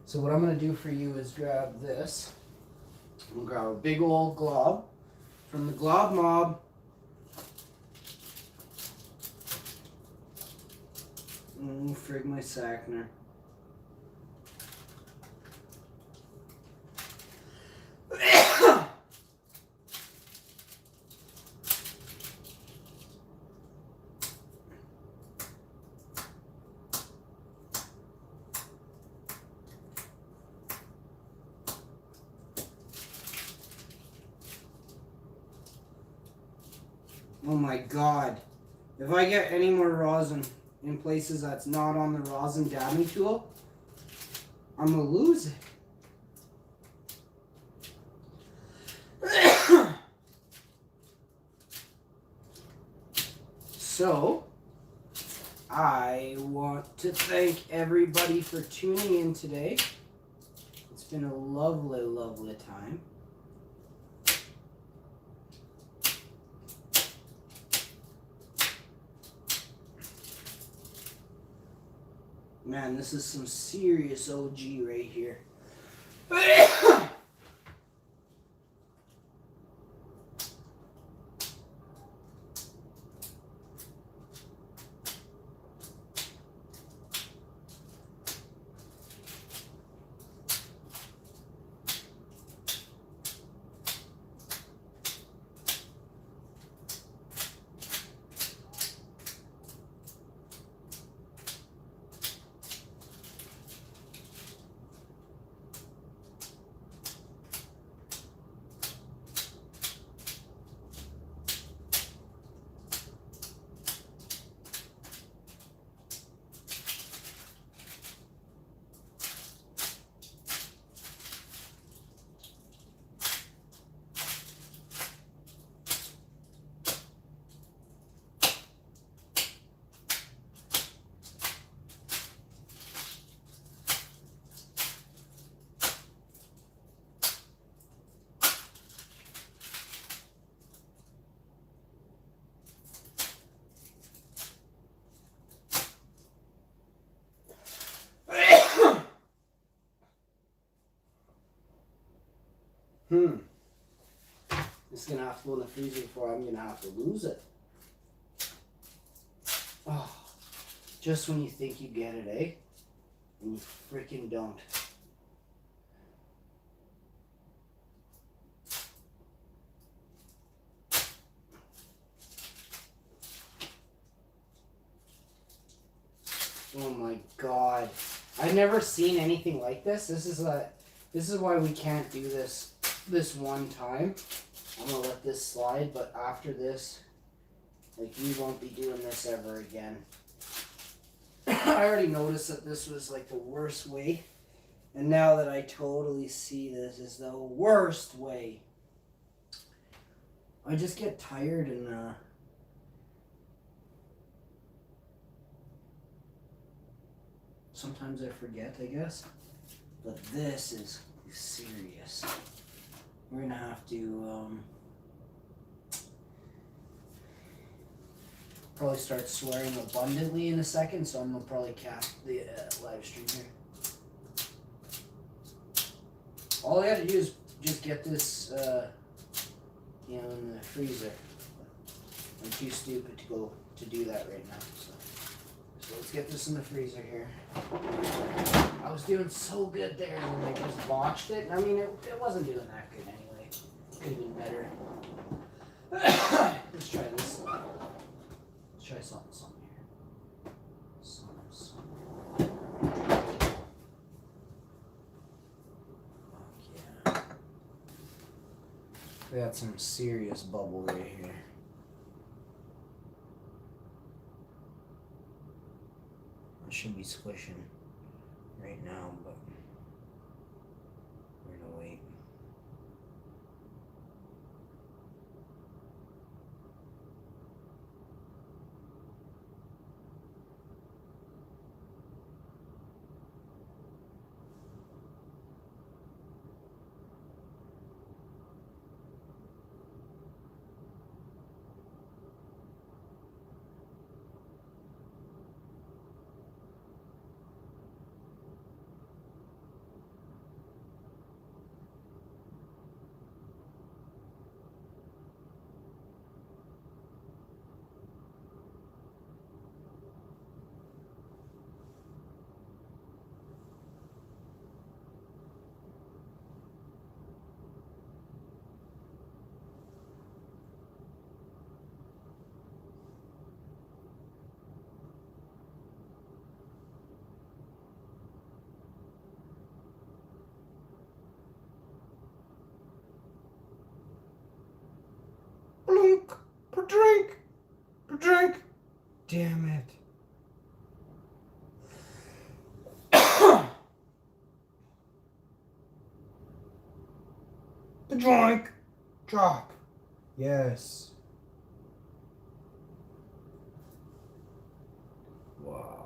So what I'm gonna do for you is grab this. I'm gonna grab a big old glob from the Glob Mob. Frig my Sackner. Oh my god. If I get any more rosin in places that's not on the rosin dabbing tool, I'm gonna lose it. So, I want to thank everybody for tuning in today. It's been a lovely, lovely time. Man, this is some serious OG right here. It's gonna have to go in the freezer before I'm gonna have to lose it. Oh, just when you think you get it, eh? And you freaking don't. Oh my god. I've never seen anything like this. This is why we can't do this one time. I'm gonna let this slide, but after this, like, we won't be doing this ever again. I already noticed that this was like the worst way, and now that I totally see this is the worst way. I just get tired and sometimes I forget, I guess. But this is serious. We're gonna have to probably start swearing abundantly in a second, so I'm gonna probably cap the live stream here. All I gotta do is just get this, in the freezer. I'm too stupid to do that right now. So let's get this in the freezer here. I was doing so good there, and then I just botched it. I mean, it wasn't doing that good anyway. Could have been better. Let's try this. Let's try something here. Something. Yeah. We got some serious bubble right here. It should be squishing right now, but we're gonna wait. drink. A drink. Damn it. The drink. Drop. Yes. Wow.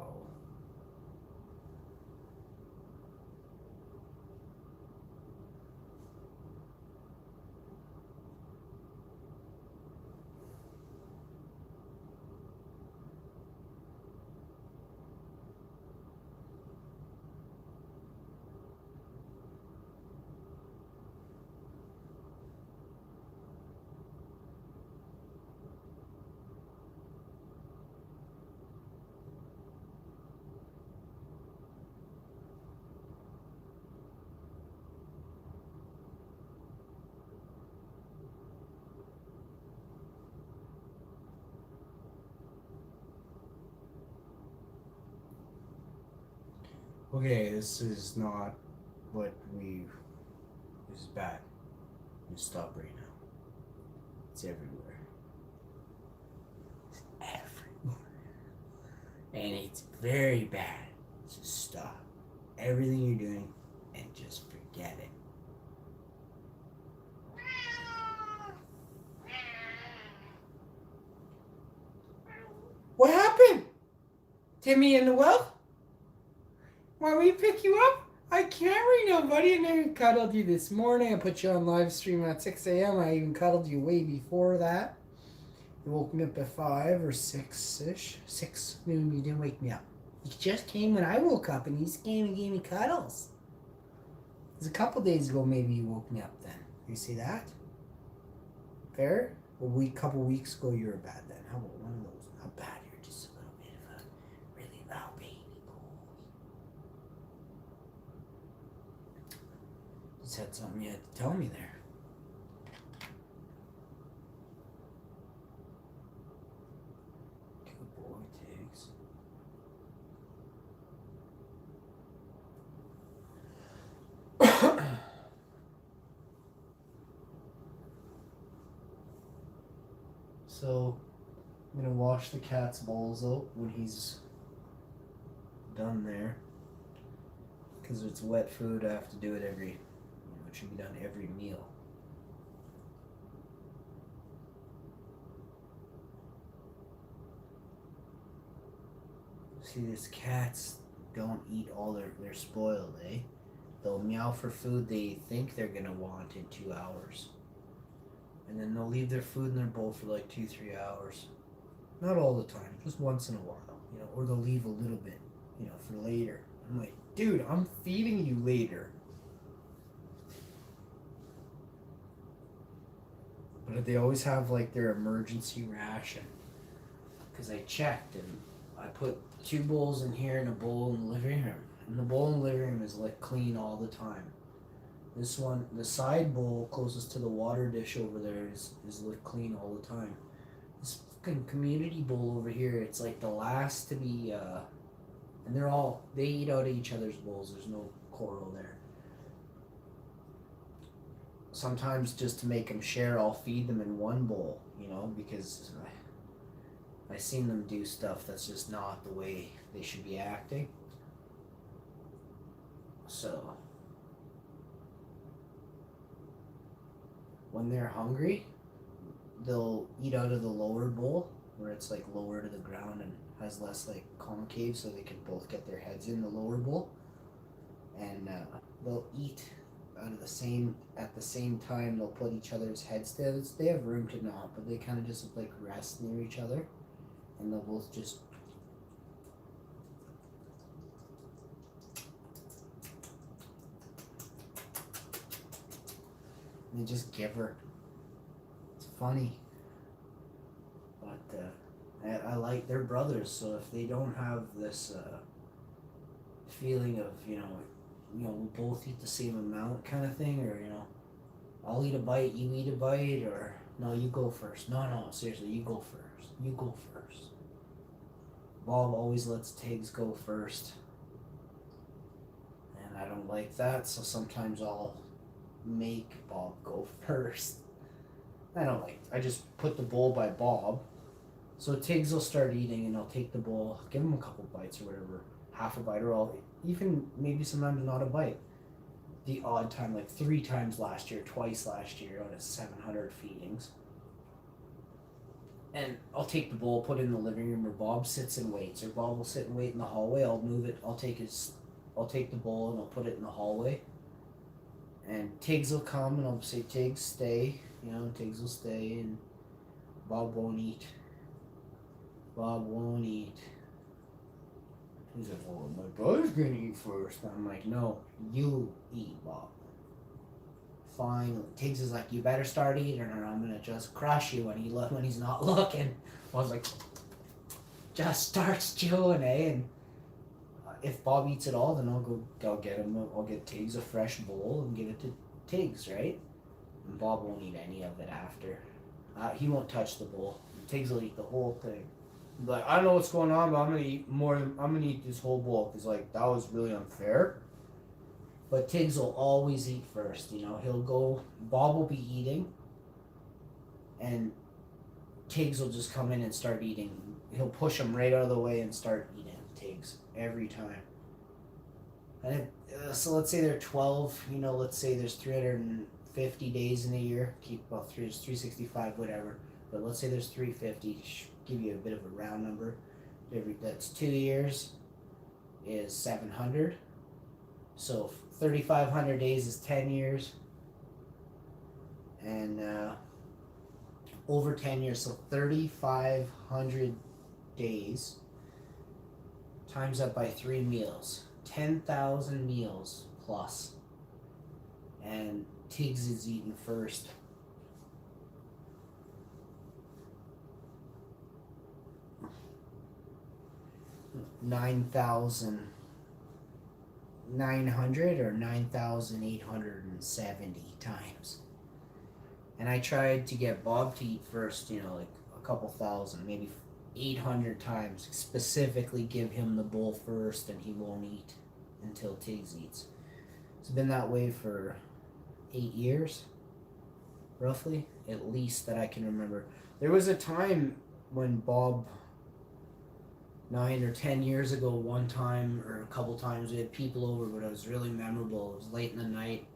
Okay, this is not what we. This is bad. You stop right now. It's everywhere. It's everywhere. And it's very bad. Just stop everything you're doing and just forget it. What happened? Timmy and the well? Want me to pick you up? I can't right now, buddy. And I cuddled you this morning. I put you on live stream at 6 a.m. I even cuddled you way before that. You woke me up at 5 or 6-ish. 6 noon, you didn't wake me up. You just came when I woke up and you just came and gave me cuddles. It was a couple days ago maybe you woke me up then. You see that? Fair? A couple weeks ago you were bad then. How about one of those? Not bad, you're just a little bit of a really loud baby. Just had something you had to tell me there. Good boy, Tiggs. So, I'm gonna wash the cat's balls out when he's done there. Because it's wet food, I have to do it it should be done every meal. See, these cats don't eat all they're spoiled, eh? They'll meow for food they think they're gonna want in 2 hours. And then they'll leave their food in their bowl for like 2-3 hours. Not all the time, just once in a while, or they'll leave a little bit, for later. I'm like, dude, I'm feeding you later. But they always have like their emergency ration. Because I checked and I put 2 bowls in here and a bowl in the living room. And the bowl in the living room is like clean all the time. This one, the side bowl closest to the water dish over there is like clean all the time. This fucking community bowl over here, it's like the last to be, and they eat out of each other's bowls. There's no quarrel there. Sometimes just to make them share, I'll feed them in one bowl, because I've seen them do stuff that's just not the way they should be acting. So, when they're hungry, they'll eat out of the lower bowl, where it's like lower to the ground and has less like concave, so they can both get their heads in the lower bowl. And they'll eat out of at the same time. They'll put each other's heads there. They have room to not, but they kind of just like rest near each other, and they'll both just give her. It's funny, but I like their brothers. So if they don't have this feeling of we both eat the same amount kind of thing, or I'll eat a bite, you eat a bite, or no, you go first. No, seriously, you go first. You go first. Bob always lets Tiggs go first, and I don't like that, so sometimes I'll make Bob go first. I don't like. I just put the bowl by Bob. So Tiggs will start eating, and I'll take the bowl, give him a couple bites or whatever, half a bite, or I'll even maybe sometimes not a bite. The odd time, like 3 times last year, twice last year out of 700 feedings. And I'll take the bowl, put it in the living room where Bob sits and waits, or Bob will sit and wait in the hallway. I'll move it. I'll take the bowl and I'll put it in the hallway. And Tiggs will come and I'll say, Tiggs, stay. You know, Tiggs will stay, and Bob won't eat. Bob won't eat. He's like, well, my brother's gonna eat first. And I'm like, no, you eat, Bob. Fine. Tiggs is like, you better start eating, or I'm gonna just crush you when he's not looking. I was like, just starts chewing, eh? And if Bob eats it all, then I'll get him. I'll get Tiggs a fresh bowl and give it to Tiggs, right? And Bob won't eat any of it after. He won't touch the bowl. Tiggs will eat the whole thing. Like, I don't know what's going on, but I'm gonna eat more. I'm gonna eat this whole bowl because like that was really unfair. But Tiggs will always eat first. You know, he'll go. Bob will be eating, and Tiggs will just come in and start eating. He'll push him right out of the way and start eating Tiggs every time. And so let's say they're 12. You know, let's say there's 350 days in a year. There's 365, whatever. But let's say there's 350. Give you a bit of a round number. That's 2 years is 700. So 3,500 days is 10 years. And over 10 years, so 3,500 days times that by 3 meals. 10,000 meals plus. And Tiggs is eaten first. 9,900 or 9,870 times. And I tried to get Bob to eat first, you know, like a couple thousand, maybe 800 times. Specifically give him the bowl first, and he won't eat until Tiggs eats. It's been that way for 8 years, roughly, at least, that I can remember. There was a time when Bob, 9 or 10 years ago, one time or a couple times we had people over, but it was really memorable. It was late in the night,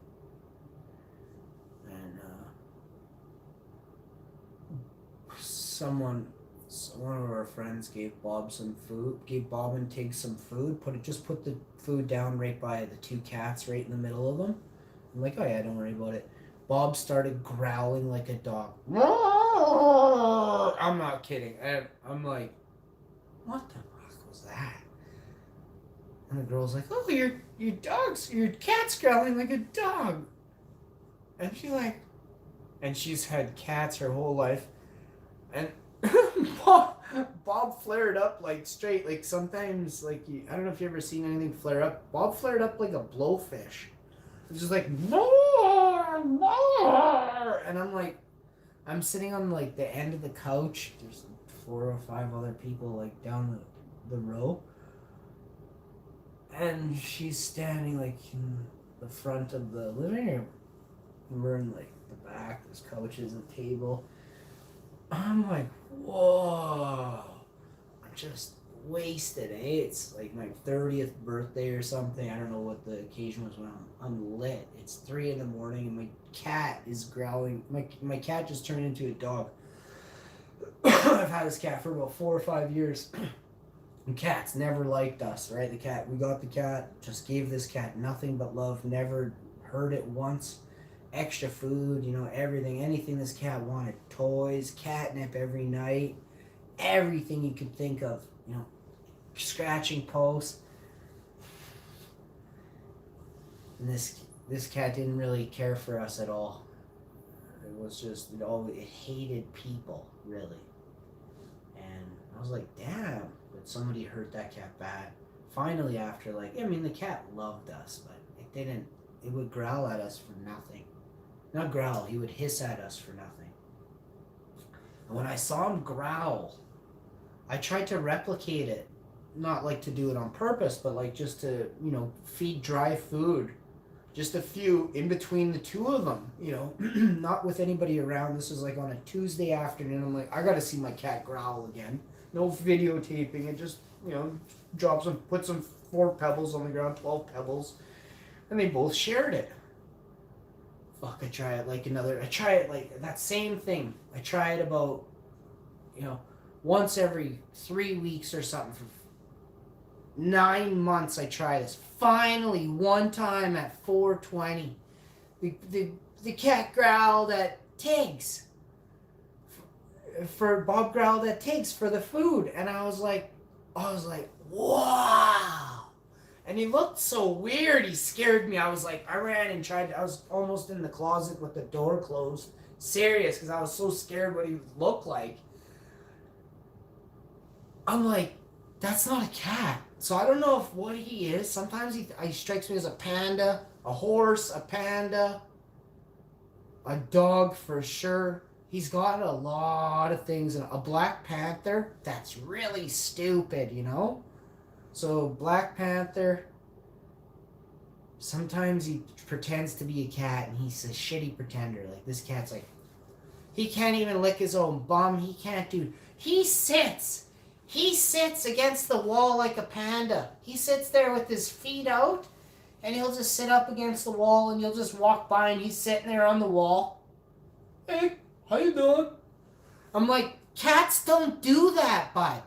and one of our friends gave Bob and Tiggs some food. Just put the food down right by the 2 cats, right in the middle of them. I'm like, oh yeah, don't worry about it. Bob started growling like a dog. I'm not kidding. I'm like, what the fuck was that? And the girl's like, oh, your cat's growling like a dog. And she's had cats her whole life. And Bob flared up like straight, like sometimes, like, I don't know if you ever seen anything flare up. Bob flared up like a blowfish. It's just like, more, more. And I'm sitting on like the end of the couch. There's 4 or 5 other people like down the row, and she's standing like in the front of the living room, and we're in like the back. There's couches and table. I'm like, whoa, I'm just wasted, eh? It's like my 30th birthday or something. I don't know what the occasion was when I'm lit. It's 3 a.m. and my cat is growling. My cat just turned into a dog. I've had this cat for about 4 or 5 years. And cats never liked us, right? We got the cat, just gave this cat nothing but love, never hurt it once. Extra food, you know, everything, anything this cat wanted. Toys, catnip every night, everything you could think of, you know, scratching posts. And this cat didn't really care for us at all. It was just, it hated people, really. And I was like, damn, but somebody hurt that cat bad. Finally, after the cat loved us, but it would growl at us for nothing. Not growl, he would hiss at us for nothing. And when I saw him growl, I tried to replicate it. Not like to do it on purpose, but like just to, you know, feed dry food Just a few in between the two of them, you know, not with anybody around. This was like on a Tuesday afternoon. I'm like, I gotta see my cat growl again. No videotaping. It just, you know, put some 4 pebbles on the ground, 12 pebbles, and they both shared it. Fuck, I try it like that same thing. I try it about, you know, once every 3 weeks or something for 9 months. I try this. Finally, one time at 4:20, the cat growled at Tiggs. For Bob growled at Tiggs for the food, and I was like, wow. And he looked so weird. He scared me. I was like, I ran and tried. I was almost in the closet with the door closed. Serious, because I was so scared what he would look like. I'm like, that's not a cat. So I don't know if what he is. Sometimes he strikes me as a panda, a horse, a panda, a dog for sure. He's got a lot of things. A Black Panther, that's really stupid, you know? So Black Panther, sometimes he pretends to be a cat and he's a shitty pretender. Like this cat's like, he can't even lick his own bum. He can't do, he sits against the wall like a panda. He sits there with his feet out and he'll just sit up against the wall and you'll just walk by and he's sitting there on the wall. Hey, how you doing? I'm like, cats don't do that, bud.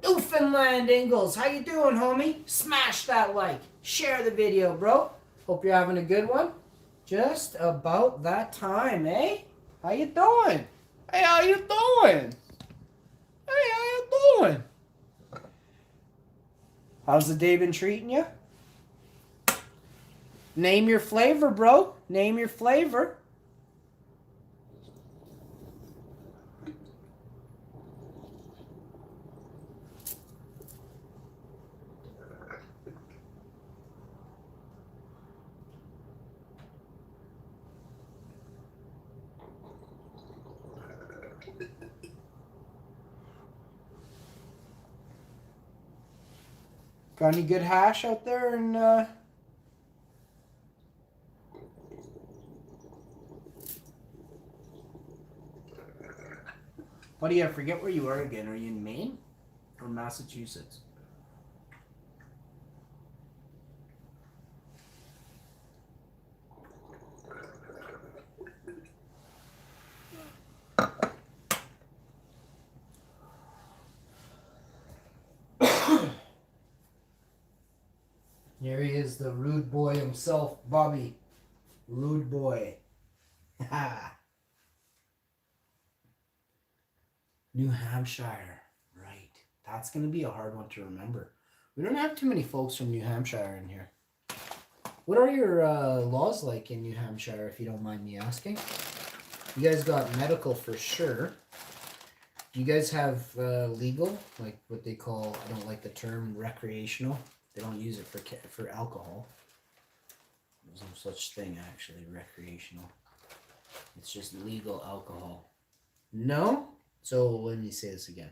Newfoundland Ingalls, how you doing, homie? Smash that like. Share the video, bro. Hope you're having a good one. Just about that time, eh? How you doing? Hey, how you doing? Hey, how you doing? How's the day been treating you? Name your flavor, bro. Name your flavor. Got any good hash out there? And buddy, I forget where you are again. Are you in Maine or Massachusetts? Here he is, the rude boy himself, Bobby. Rude boy. New Hampshire. Right. That's going to be a hard one to remember. We don't have too many folks from New Hampshire in here. What are your laws like in New Hampshire, if you don't mind me asking? You guys got medical for sure. Do you guys have legal, like what they call, I don't like the term, recreational? They don't use it for alcohol. There's no such thing, actually, recreational. It's just legal alcohol. No? So let me say this again.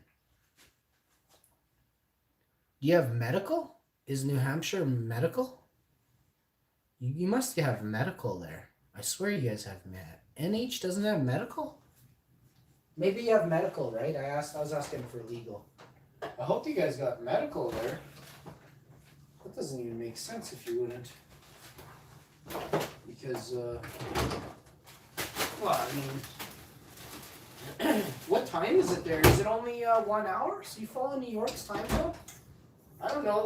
Do you have medical? Is New Hampshire medical? You must have medical there. I swear you guys have NH doesn't have medical? Maybe you have medical, right? I was asking for legal. I hope you guys got medical there. That doesn't even make sense if you wouldn't. Because, well, I mean, what time is it there? Is it only 1 hour? So you follow New York's time zone? I don't know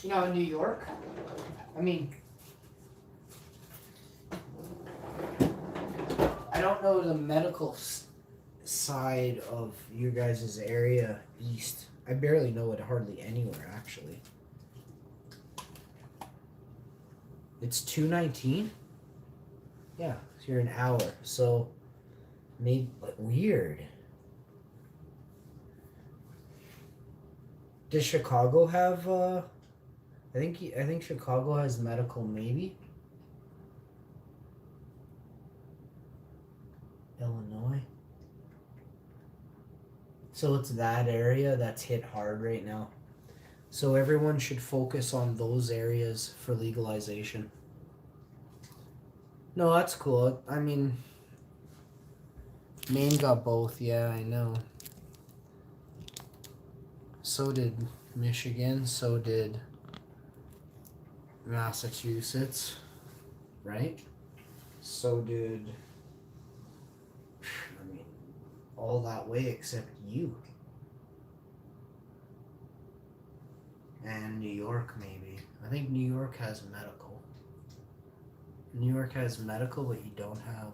you know, in New York. I mean, I don't know the medical side of your guys' area east. I barely know it hardly anywhere, actually. It's 2:19? Yeah, so you're an hour. So, maybe, but weird. Does Chicago have, I think Chicago has medical, maybe? Illinois. So it's that area that's hit hard right now. So everyone should focus on those areas for legalization. No, that's cool. I mean, Maine got both. Yeah, I know. So did Michigan. So did Massachusetts. Right? So did, I mean, all that way except you. And New York, maybe. I think New York has medical. New York has medical, but you don't have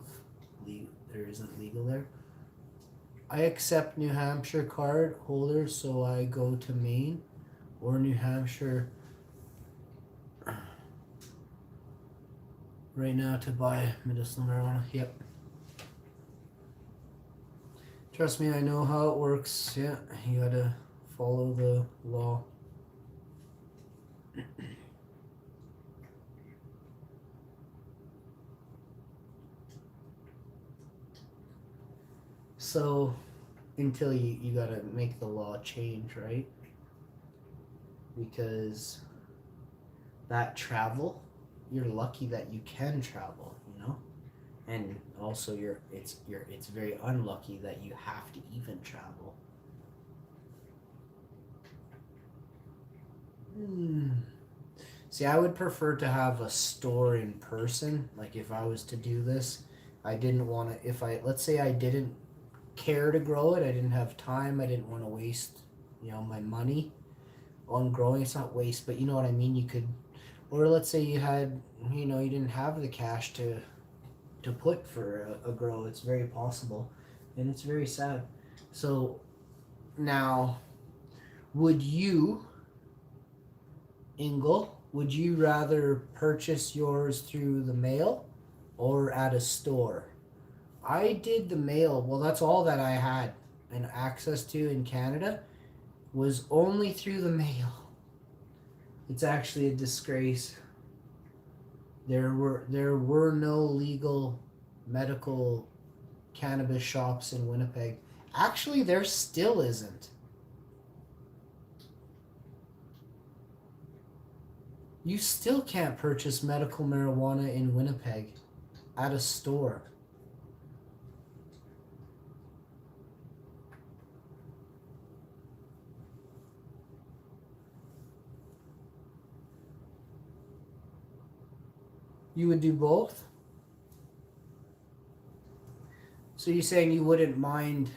there isn't legal there. I accept New Hampshire card holders, so I go to Maine or New Hampshire right now to buy medicinal marijuana. Yep. Trust me, I know how it works. Yeah, you gotta follow the law. So, until you gotta make the law change, right? Because that travel, you're lucky that you can travel, you know? And also it's very unlucky that you have to even travel. See, I would prefer to have a store in person. Like if I was to do this, I didn't want to, let's say I didn't care to grow it, I didn't have time, I didn't want to waste, my money on growing. It's not waste, but you know what I mean? You could, or let's say you had, you didn't have the cash to put for a grow. It's very possible, and it's very sad. So now, would you, Ingle, would you rather purchase yours through the mail or at a store? I did the mail. Well, that's all that I had and access to in Canada was only through the mail. It's actually a disgrace. There were no legal medical cannabis shops in Winnipeg. Actually, there still isn't. You still can't purchase medical marijuana in Winnipeg at a store. You would do both? So you're saying you wouldn't mind,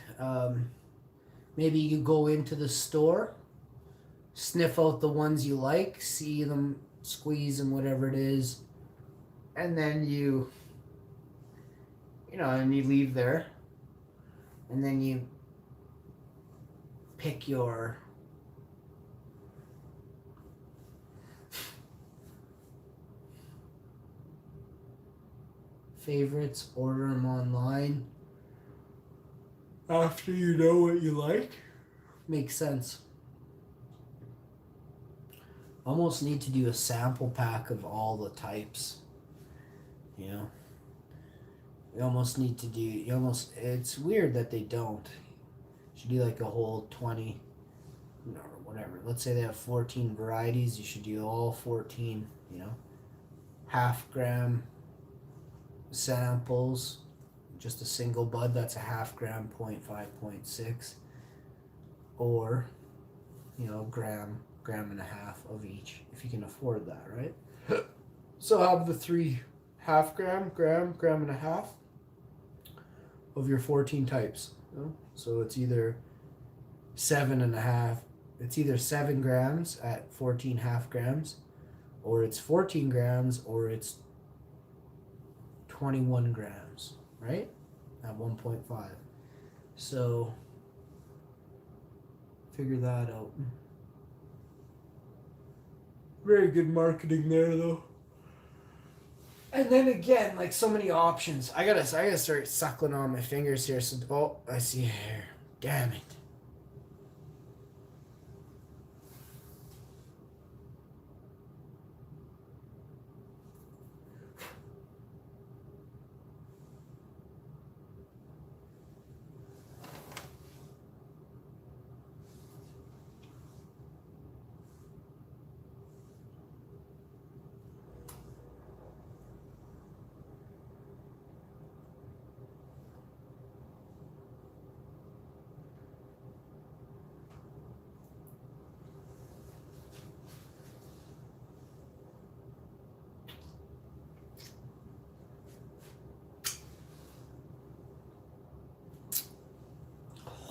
maybe you go into the store, sniff out the ones you like, see them, squeeze them, whatever it is, and then and you leave there, and then you pick your favorites, order them online after you know what you like. Makes sense. Almost need to do a sample pack of all the types. You almost need to do, it's weird that they don't. You should do like a whole 20, or whatever. Let's say they have 14 varieties, you should do all 14, half gram samples, just a single bud, that's a half gram, 0.5, 0.6, or, gram and a half of each, if you can afford that, right? So have the 3 half gram, gram and a half of your 14 types. So it's either 7.5, it's either 7 grams at 14 half grams, or it's 14 grams, or it's 21 grams, right? At 1.5. So figure that out. Very good marketing there, though. And then again, like so many options. I gotta start suckling on my fingers here. So, I see hair. Damn it.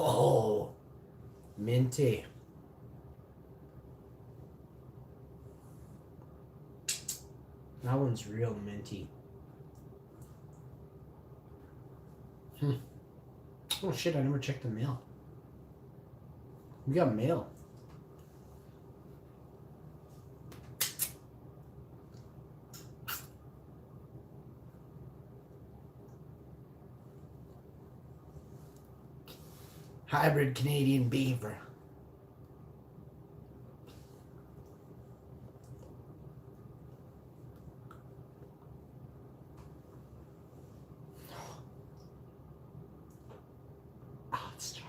Oh, minty. That one's real minty. Oh shit, I never checked the mail. We got mail. Hybrid Canadian beaver. Oh, it's strong.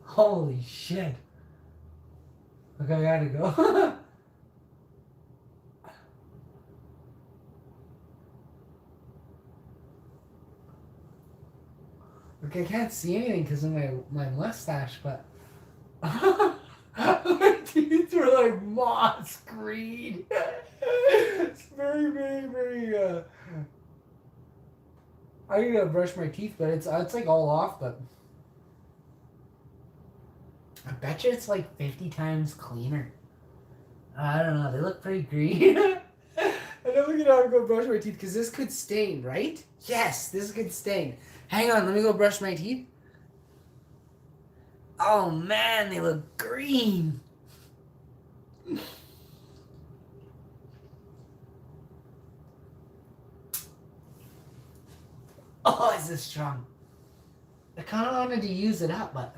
Holy shit. Okay, I gotta go. Okay, I can't see anything because of my mustache, but my teeth are like moss green. It's very, very, very. I need to brush my teeth, but it's like all off. But I bet you it's like 50 times cleaner. I don't know. They look pretty green. I'm definitely gonna have to go brush my teeth because this could stain, right? Yes, this could stain. Hang on, let me go brush my teeth. Oh man, they look green. Oh, is this strong? I kind of wanted to use it up, but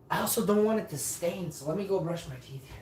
I also don't want it to stain, so let me go brush my teeth here.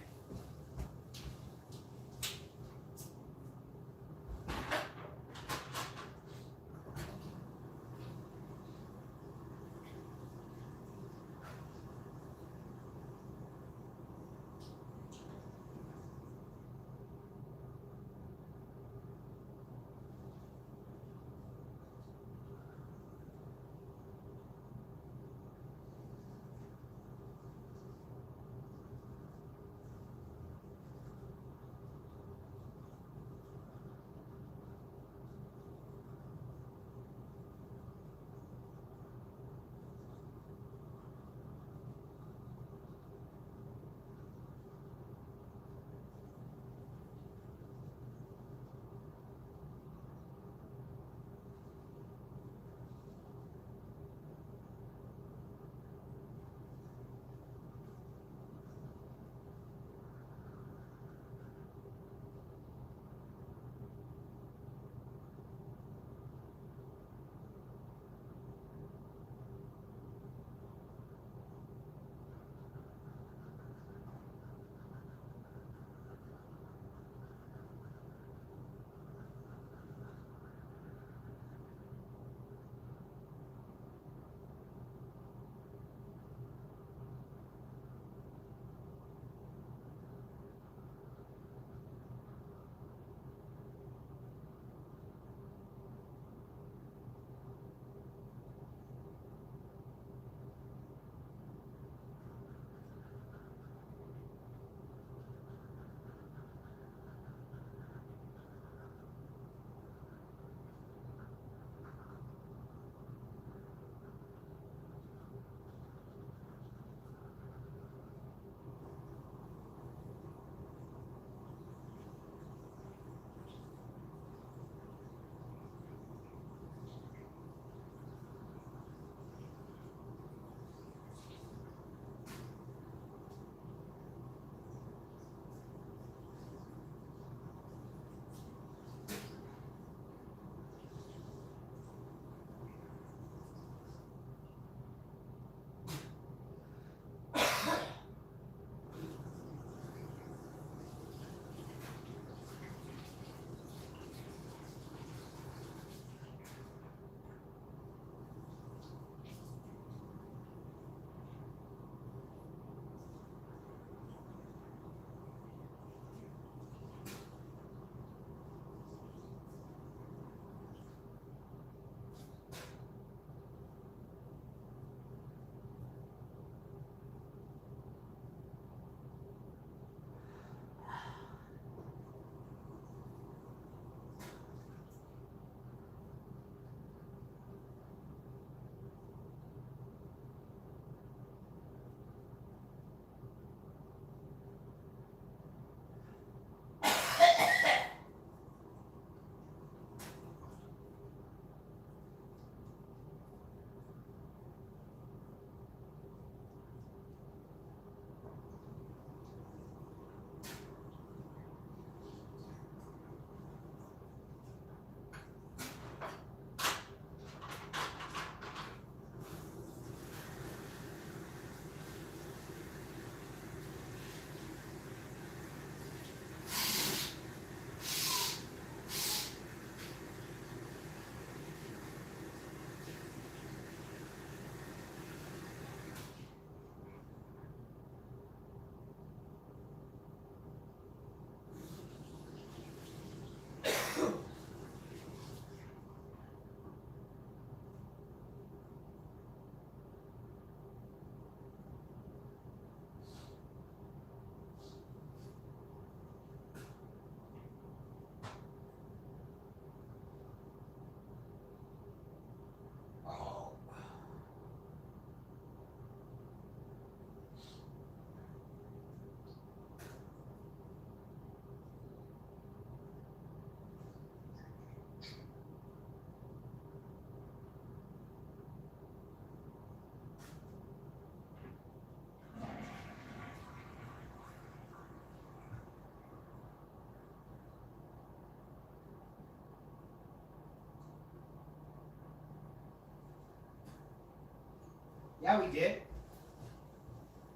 Yeah, we did.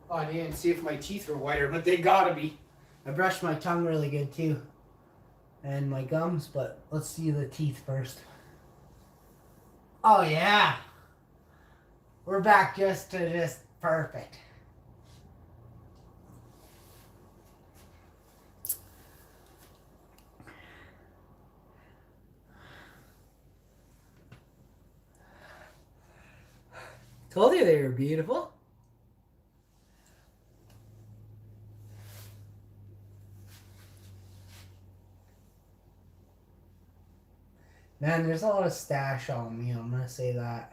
Oh, I didn't see if my teeth were whiter, but they gotta be. I brushed my tongue really good too. And my gums, but let's see the teeth first. Oh yeah. We're back just perfect. Told you they were beautiful. Man, there's a lot of stash on me, I'm gonna say that.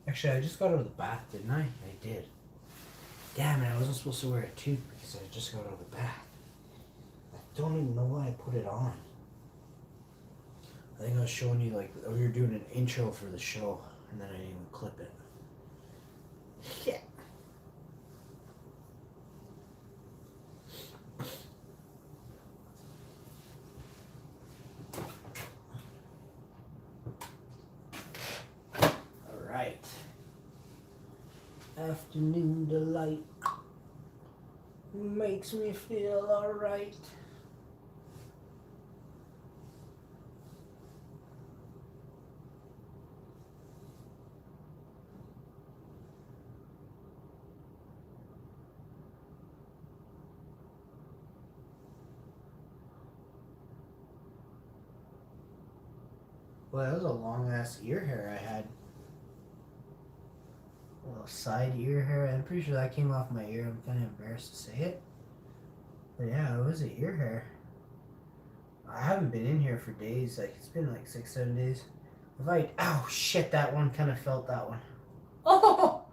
Actually, I just got out of the bath, didn't I? I did. Damn it, I wasn't supposed to wear a tube because I just got out of the bath. I don't even know why I put it on. I think I was showing you, like, we were doing an intro for the show, and then I didn't even clip it. Yeah. Alright. Afternoon delight makes me feel alright. Well, that was a long ass ear hair I had. A little side ear hair. I'm pretty sure that came off my ear. I'm kind of embarrassed to say it. But yeah, it was an ear hair. I haven't been in here for days. Like, it's been like 6-7 days. If I, oh shit, that one kind of felt that one. Oh,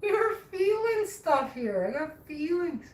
we were feeling stuff here. I got feelings.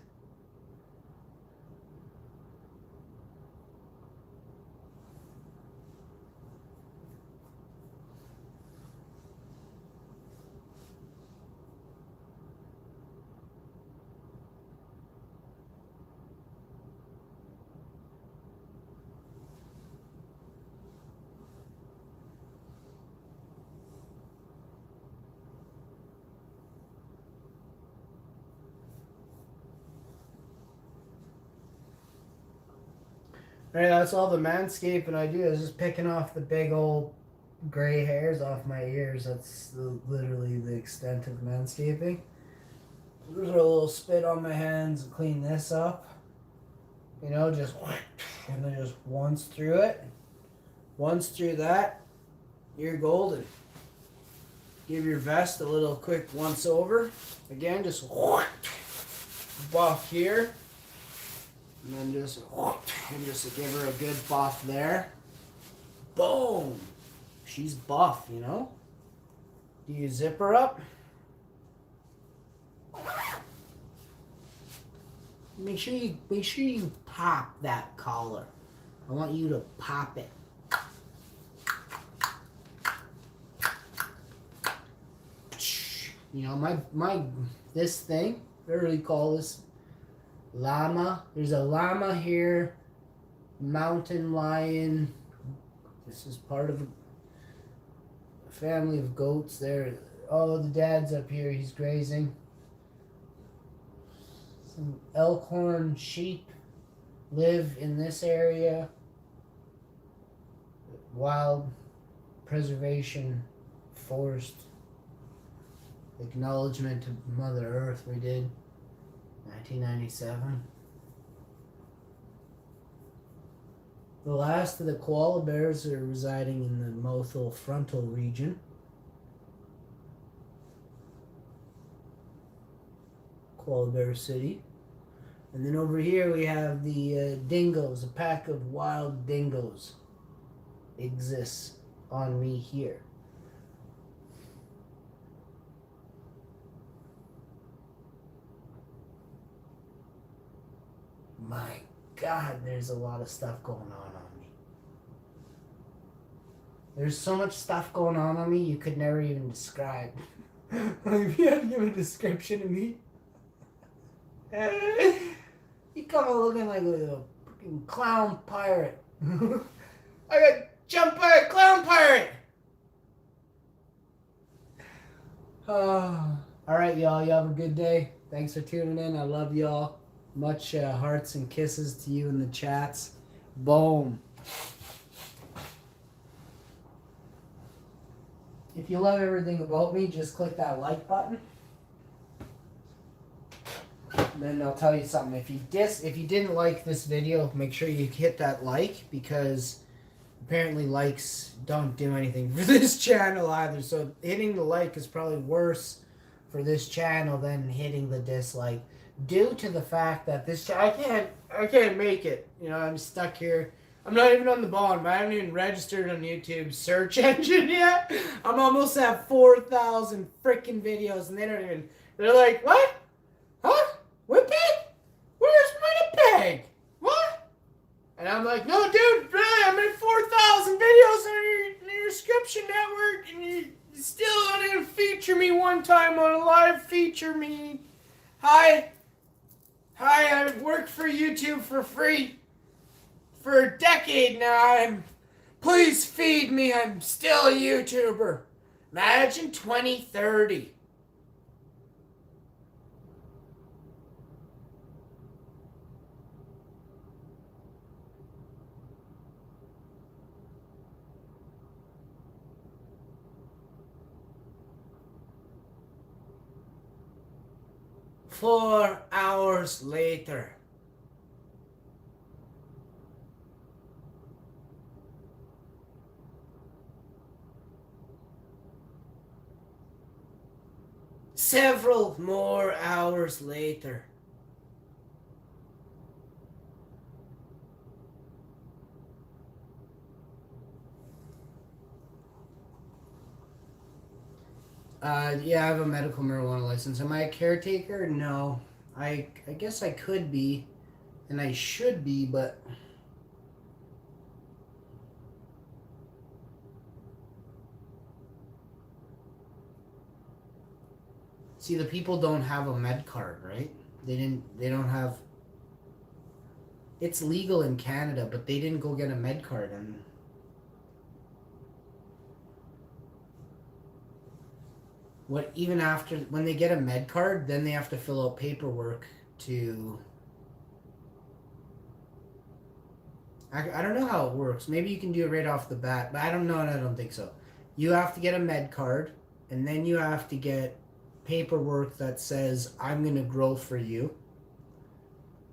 Alright, that's all the manscaping I do is just picking off the big old gray hairs off my ears. That's literally the extent of manscaping. There's a little spit on my hands and clean this up. You know, just and then just once through it. Once through that, you're golden. Give your vest a little quick once over. Again, just buff here. And then just give her a good buff there. Boom! She's buff, you know? Do you zip her up? Make sure you pop that collar. I want you to pop it. You know, my this thing, I really call this llama. There's a llama here, mountain lion. This is part of a family of goats there. Oh, the dad's up here, he's grazing. Some elkhorn sheep live in this area. Wild preservation forest acknowledgement of Mother Earth we did. 1997. The last of the koala bears are residing in the Mothul frontal region. Koala Bear City. And then over here we have the dingoes. A pack of wild dingoes exists on me here. My God, there's a lot of stuff going on me. There's so much stuff going on me you could never even describe. If you had to give a description of me, you come looking like a freaking clown pirate. I got jumped by a clown pirate. All right, y'all. You have a good day. Thanks for tuning in. I love y'all. Much hearts and kisses to you in the chats. Boom. If you love everything about me, just click that like button. Then I'll tell you something. If you didn't like this video, make sure you hit that like, because apparently likes don't do anything for this channel either. So hitting the like is probably worse for this channel than hitting the dislike, due to the fact that this I can't make it. You know, I'm stuck here. I'm not even on the bottom. I haven't even registered on YouTube's search engine yet. I'm almost at 4,000 freaking videos, and they're like, what? Huh? Winnipeg? Where's Winnipeg? What? And I'm like, no, dude, really, I'm in 4,000 videos on your subscription network, and you still don't even feature me one time on a live feature me. Hi, I've worked for YouTube for free for a decade now. Please feed me. I'm still a YouTuber. Imagine 2030. Four hours later. Several more hours later. Yeah, I have a medical marijuana license. Am I a caretaker? No. I guess I could be, and I should be, but see, the people don't have a med card, right? They don't have. It's legal in Canada, but they didn't go get a med card, and even after, when they get a med card, then they have to fill out paperwork to. I don't know how it works. Maybe you can do it right off the bat, but I don't know, and I don't think so. You have to get a med card, and then you have to get paperwork that says, I'm going to grow for you.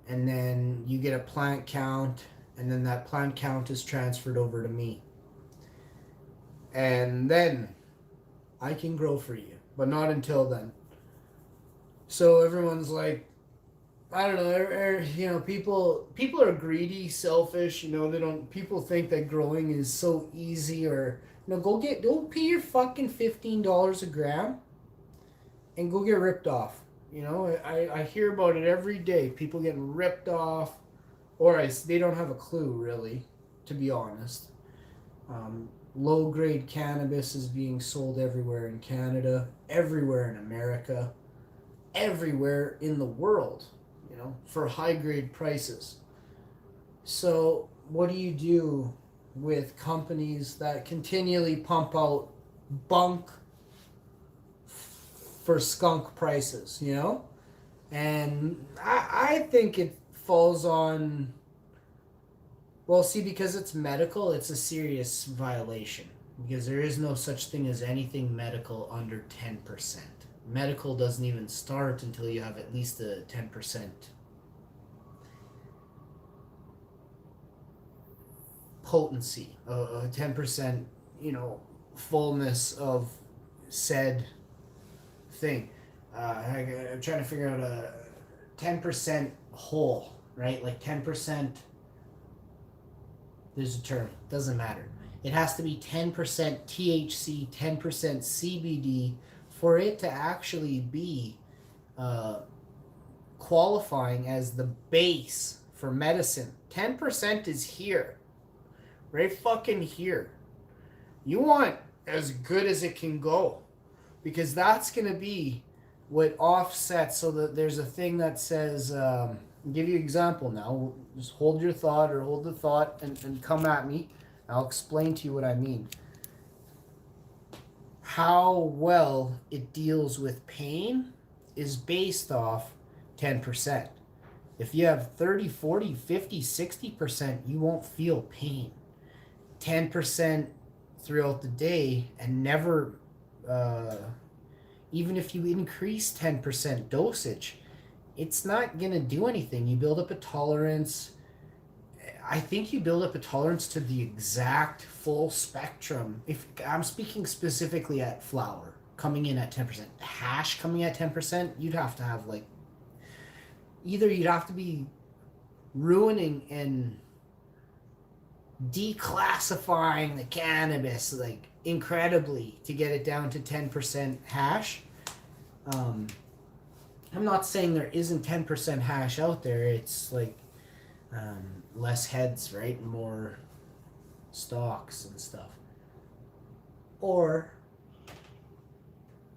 And then you get a plant count, and then that plant count is transferred over to me. And then I can grow for you, but not until then. So everyone's like, I don't know, you know, people are greedy, selfish, you know, people think that growing is so easy, or, you know, go pay your fucking $15 a gram and go get ripped off. You know, I hear about it every day. People getting ripped off, or they don't have a clue, really, to be honest. Low-grade cannabis is being sold everywhere in Canada, everywhere in America, everywhere in the world, you know, for high-grade prices. So what do you do with companies that continually pump out bunk for skunk prices, you know? And I think it falls on, well, see, because it's medical, it's a serious violation, because there is no such thing as anything medical under 10%. Medical doesn't even start until you have at least a 10% potency, a 10%, you know, fullness of said thing. I'm trying to figure out a 10% whole, right? Like 10%, there's a term, doesn't matter. It has to be 10% THC, 10% CBD for it to actually be uh, qualifying as the base for medicine. 10% is here, right fucking here. You want as good as it can go, because that's going to be what offsets. So that there's a thing that says, I'll give you an example now. Just hold your thought, or hold the thought, and come at me. I'll explain to you what I mean. How well it deals with pain is based off 10%. If you have 30, 40, 50, 60%, you won't feel pain. 10% throughout the day, and never, even if you increase 10% dosage, it's not going to do anything. You build up a tolerance. I think you build up a tolerance to the exact full spectrum. If I'm speaking specifically at flower coming in at 10%, hash coming at 10%, you'd have to have like, either you'd have to be ruining and declassifying the cannabis like incredibly to get it down to 10% hash. I'm not saying there isn't 10% hash out there. It's like less heads, right? More stalks and stuff. Or, I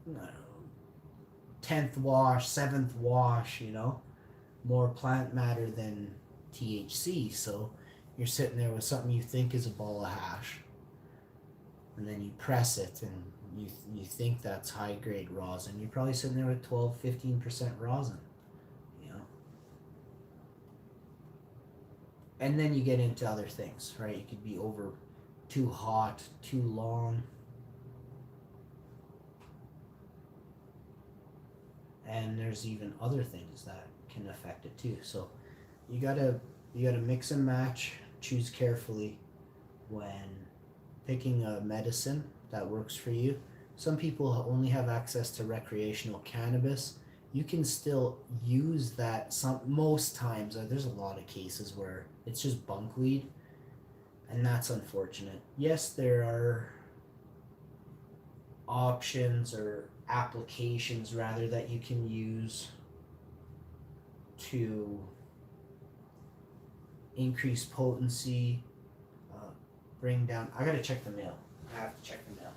don't know, 10th wash, 7th wash, you know? More plant matter than THC. So you're sitting there with something you think is a ball of hash, and then you press it and you think that's high grade rosin. You're probably sitting there with 12-15% rosin, you know. And then you get into other things, right? You could be over too hot, too long. And there's even other things that can affect it too. So you gotta mix and match, choose carefully when picking a medicine that works for you. Some people only have access to recreational cannabis. You can still use that most times. There's a lot of cases where it's just bunk weed, and that's unfortunate. Yes, there are options, or applications rather, that you can use to increase potency, bring down. I gotta check the mail. I have to check the mail.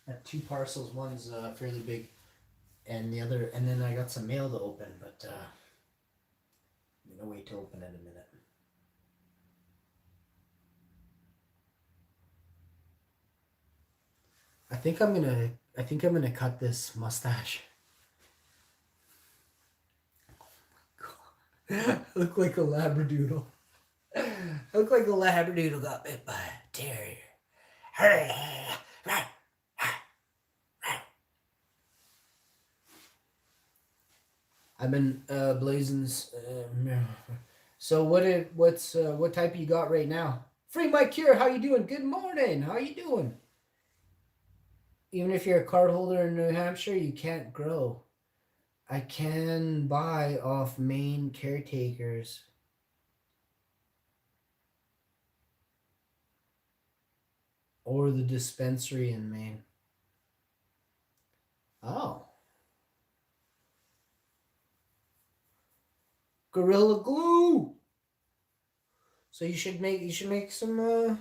I have two parcels. One's fairly big, and the other, and then I got some mail to open, but I'm gonna wait to open it a minute. I think I'm gonna cut this mustache. I look like a labradoodle. I look like a labradoodle got bit by a terrier. I've been blazing. So what type you got right now? Free Mike here. How you doing? Good morning. How you doing? Even if you're a card holder in New Hampshire, you can't grow. I can buy off Maine caretakers. Or the dispensary in Maine. Oh. Gorilla Glue. So you should make some do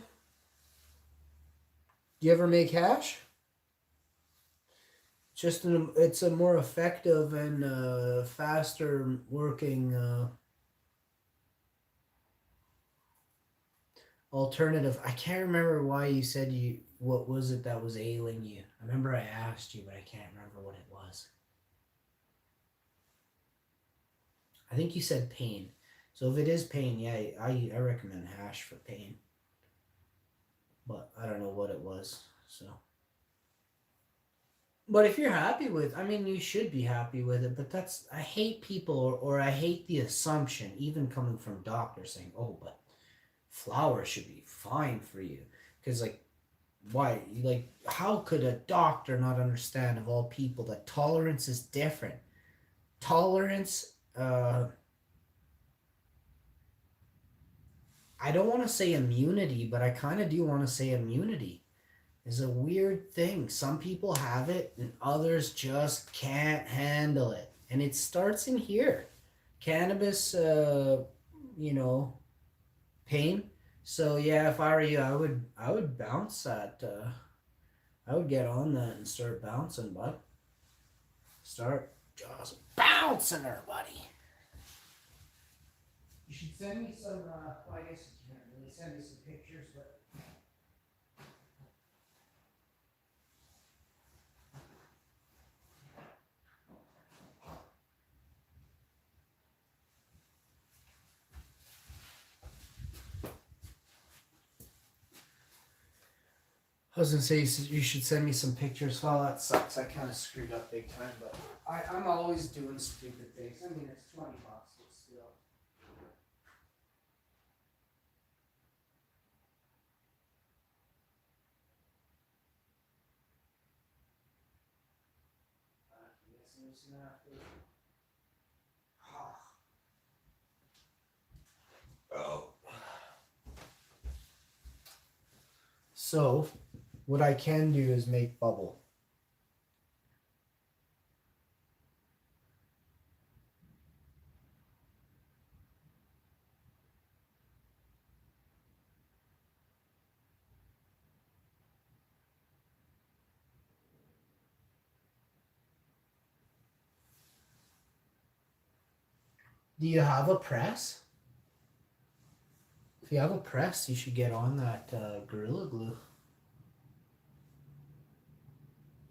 you ever make hash? It's a more effective and faster working alternative. I can't remember why you said what was it that was ailing you. I remember I asked you, but I can't remember what it was. I think you said pain. So if it is pain, yeah, I recommend hash for pain. But I don't know what it was. So but if you're happy with, I mean, you should be happy with it. But I hate people, or I hate the assumption, even coming from doctors saying, "Oh, but flour should be fine for you," because like, why? Like, how could a doctor not understand, of all people, that tolerance is different? Tolerance. I don't want to say immunity, but I kind of do want to say immunity. Is a weird thing. Some people have it and others just can't handle it. And it starts in here. Cannabis, pain. So yeah, if I were you, I would bounce that. I would get on that and start bouncing, bud. Start just bouncing her, buddy. You should send me some, well, I guess you can't really send me some pictures, but I was gonna say you should send me some pictures. Well, that sucks. I kind of screwed up big time, but I'm always doing stupid things. I mean, it's $20, but still. Yes, I'm just gonna have to. Oh. So, what I can do is make bubble. Do you have a press? If you have a press, you should get on that Gorilla Glue.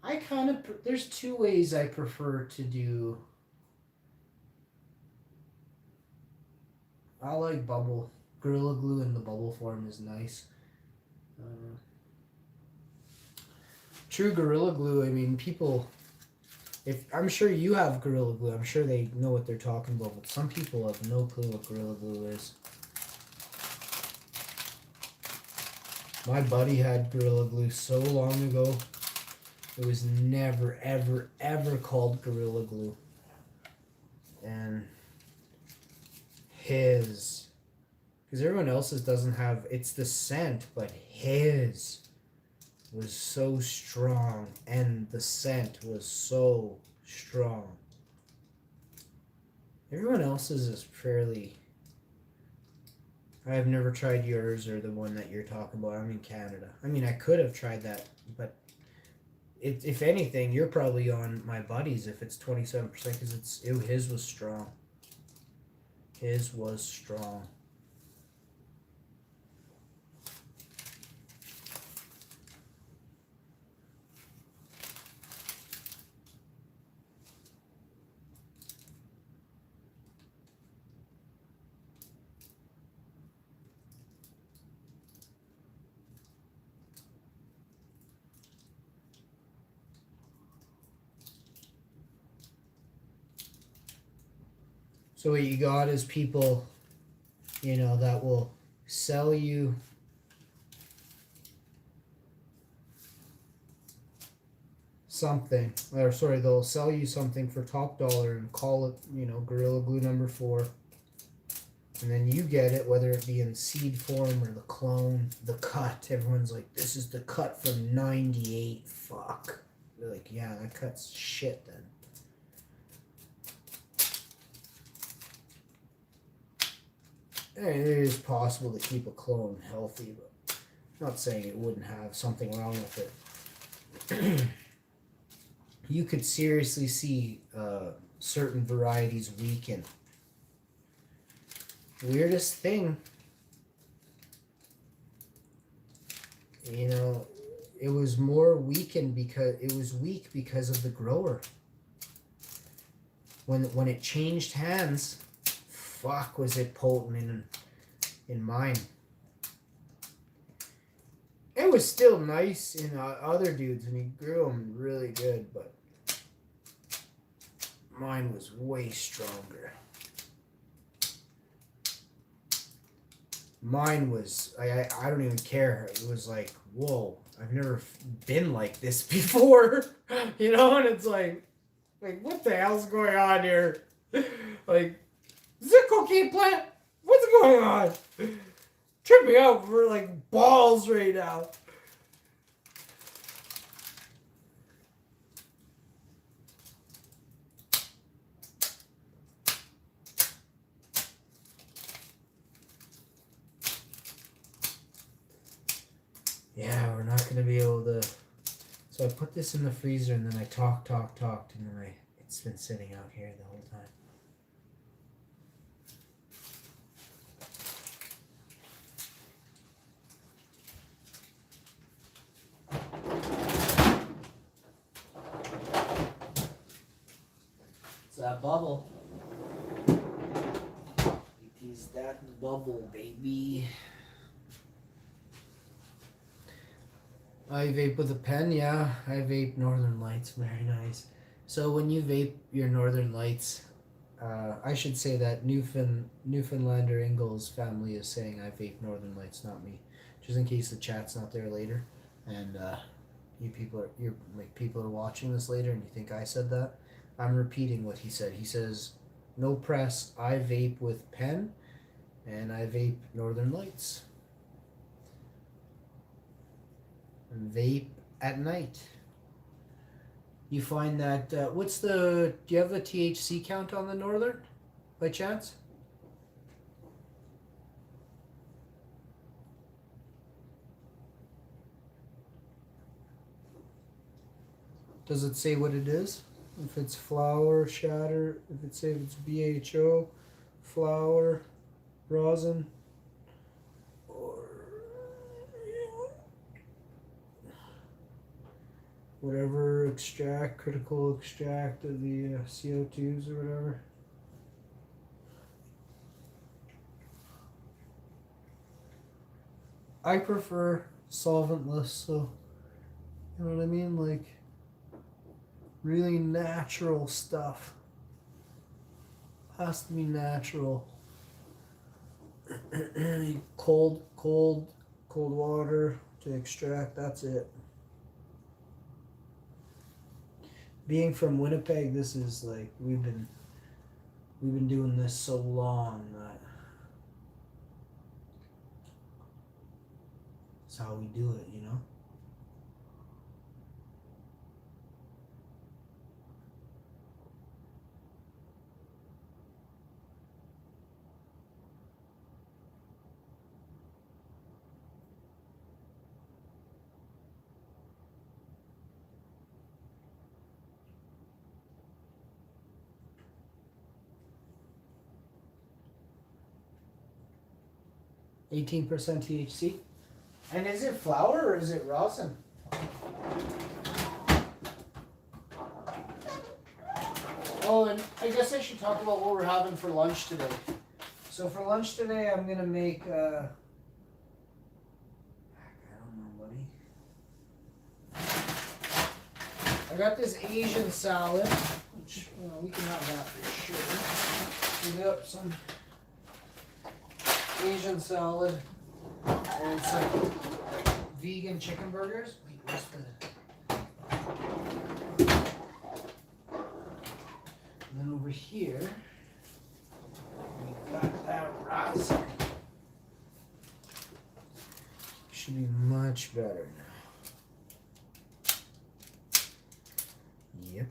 I kind of, there's two ways I prefer to do. I like bubble. Gorilla Glue in the bubble form is nice. True Gorilla Glue, I mean, people, if I'm sure you have Gorilla Glue, I'm sure they know what they're talking about, but some people have no clue what Gorilla Glue is. My buddy had Gorilla Glue so long ago. It was never, ever, ever called Gorilla Glue. And his, because everyone else's doesn't have, it's the scent, but his was so strong, and the scent was so strong. Everyone else's is fairly, I've never tried yours or the one that you're talking about. I'm in Canada. I mean, I could have tried that, but if anything, you're probably on my buddy's if it's 27%, because his was strong. His was strong. So what you got is people, that will sell you something, or sorry, they'll sell you something for top dollar and call it, you know, Gorilla Glue number 4. And then you get it, whether it be in seed form or the clone, the cut. Everyone's like, this is the cut from 98. Fuck. They're like, yeah, that cut's shit then. And it is possible to keep a clone healthy, but I'm not saying it wouldn't have something wrong with it. You could seriously see certain varieties weaken. Weirdest thing, you know, it was more weakened because it was weak because of the grower. When it changed hands, fuck, was it potent in mine. It was still nice in other dudes, and he grew them really good, but mine was way stronger. Mine was, I don't even care. It was like, whoa, I've never been like this before. You know, and it's like, what the hell's going on here? Like, is it a cocaine plant? What's going on? Trip me out for like balls right now. Yeah, we're not going to be able to. So I put this in the freezer and then I talked, and then it's been sitting out here the whole time. It's that bubble. It is that bubble, baby. I vape with a pen, yeah. I vape Northern Lights, very nice. So when you vape your Northern Lights, I should say that Newfoundlander Ingalls family is saying I vape Northern Lights, not me. Just in case the chat's not there later, and people are watching this later and you think I said that. I'm repeating what he said. He says, no press. I vape with pen, and I vape Northern Lights. Vape at night. You find that do you have the THC count on the Northern by chance? Does it say what it is? If it's flower, shatter, if it's BHO, flower, rosin, or whatever extract, critical extract of the CO2s or whatever. I prefer solventless, so you know what I mean? Like really natural stuff. Has to be natural. cold water to extract, that's it. Being from Winnipeg, this is like we've been doing this so long that it's how we do it, you know? %, THC. And is it flour or is it rosin? Oh, and I guess I should talk about what we're having for lunch today. So for lunch today, I'm gonna make I don't know, buddy. I got this Asian salad, which we can have that for sure. We got some Asian salad and some vegan chicken burgers. Wait, where's the here, we got that riser. Should be much better now. Yep.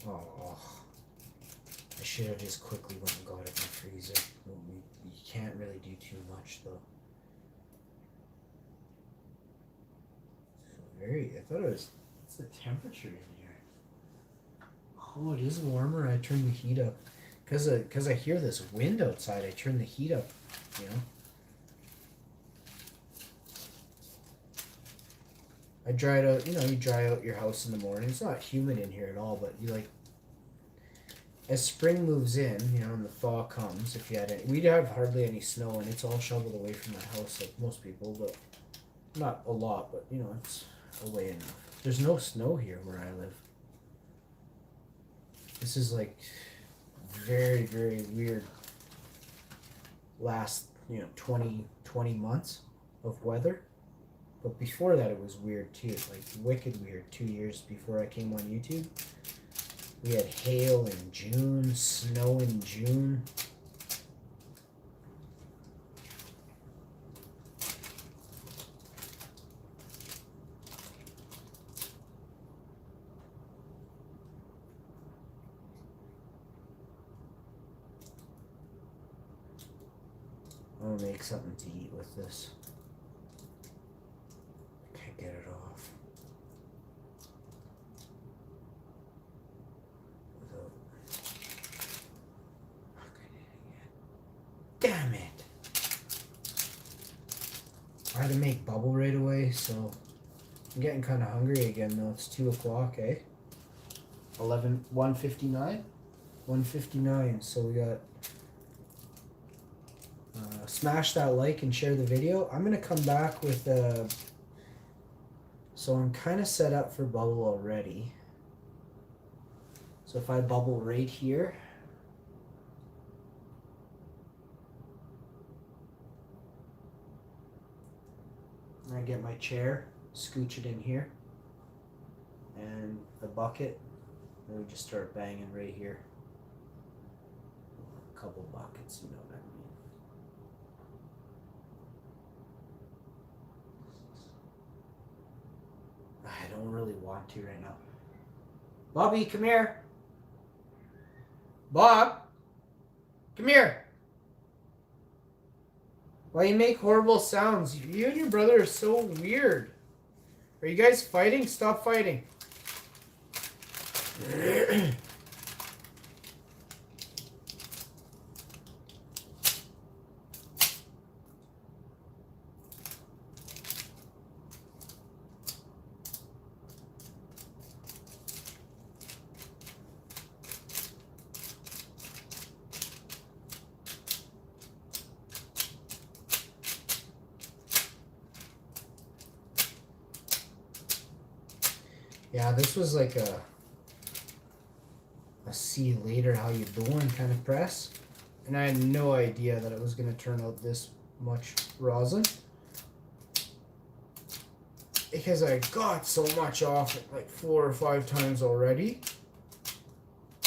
Oh, I should have just quickly went and got it in the freezer. You can't really do too much though. I thought it was, what's the temperature in here? Oh, it is warmer. I turned the heat up. Cause I hear this wind outside, I turn the heat up, you know. I dried out, you dry out your house in the morning. It's not humid in here at all, but you like, as spring moves in, and the thaw comes, if you had any, we'd have hardly any snow, and it's all shoveled away from my house, like most people, but not a lot, but it's away enough. There's no snow here where I live. This is like very, very weird last, 20 months of weather. But before that, it was weird too, like wicked weird. 2 years before I came on YouTube, we had hail in June, snow in June. I'm gonna make something to eat with this. Can't get it off. Damn it! I had to make bubble right away, so I'm getting kind of hungry again though. It's 2 o'clock, eh? 1:59? 1:59, so we got... smash that like and share the video. I'm going to come back with... So I'm kind of set up for bubble already. So if I bubble right here... I get my chair, scooch it in here, and the bucket, and we just start banging right here. A couple buckets, you know what I mean. I don't really want to right now. Bobby, come here. Bob, come here. Why you make horrible sounds? You and your brother are so weird. Are you guys fighting? Stop fighting. Yeah, this was like a see you later, how you doing kind of press. And I had no idea that it was going to turn out this much rosin. Because I got so much off it like 4 or 5 times already.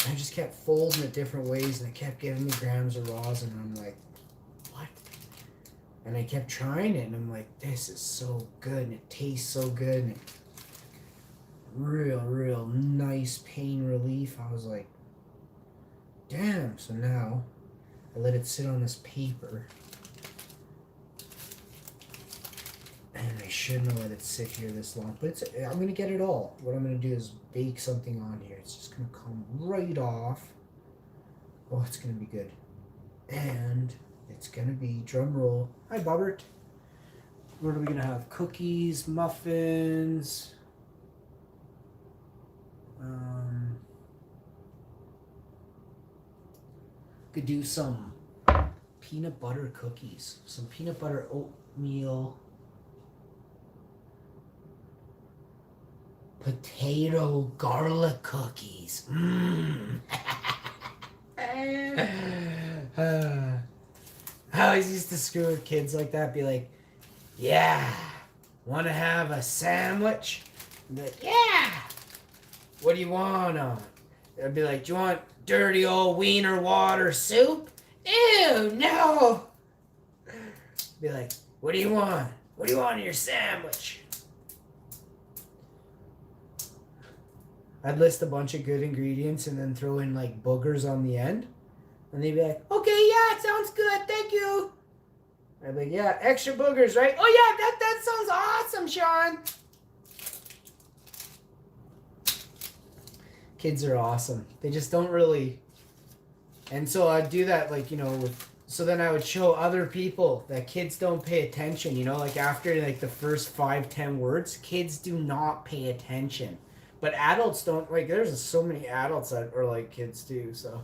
I just kept folding it different ways and it kept giving me grams of rosin. And I'm like, what? And I kept trying it and I'm like, this is so good and it tastes so good. And real nice pain relief. I was like, damn. So now I let it sit on this paper and I shouldn't have let it sit here this long, but I'm gonna get it all. What I'm gonna do is bake something on here. It's just gonna come right off. Oh, it's gonna be good. And it's gonna be, drum roll, hi Bobbert, what are we gonna have? Cookies, muffins, could do some peanut butter cookies, some peanut butter oatmeal, potato garlic cookies. I always used to screw with kids like that, be like, yeah, want to have a sandwich? Be like, yeah, what do you want on? I'd be like, do you want dirty old wiener water soup? Ew, no. Be like, what do you want? What do you want in your sandwich? I'd list a bunch of good ingredients and then throw in like boogers on the end. And they'd be like, okay, yeah, it sounds good, thank you. I'd be like, yeah, extra boogers, right? Oh yeah, that sounds awesome, Sean. Kids are awesome. They just don't really. And so I'd do that, like, you know, with. So then I would show other people that kids don't pay attention, you know, like after like the first 5-10 words, kids do not pay attention. But adults don't, like, there's so many adults that are like kids too, so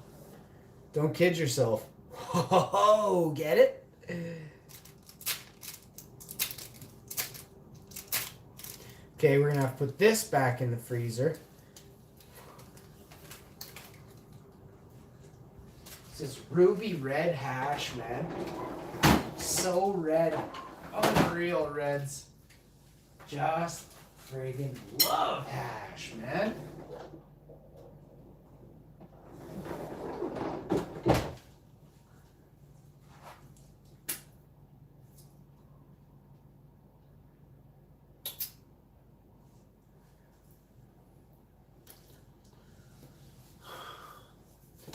don't kid yourself. Oh, get it? Okay, we're gonna have to put this back in the freezer. This is ruby red hash, man. So red. Unreal reds. Just friggin' love hash, man.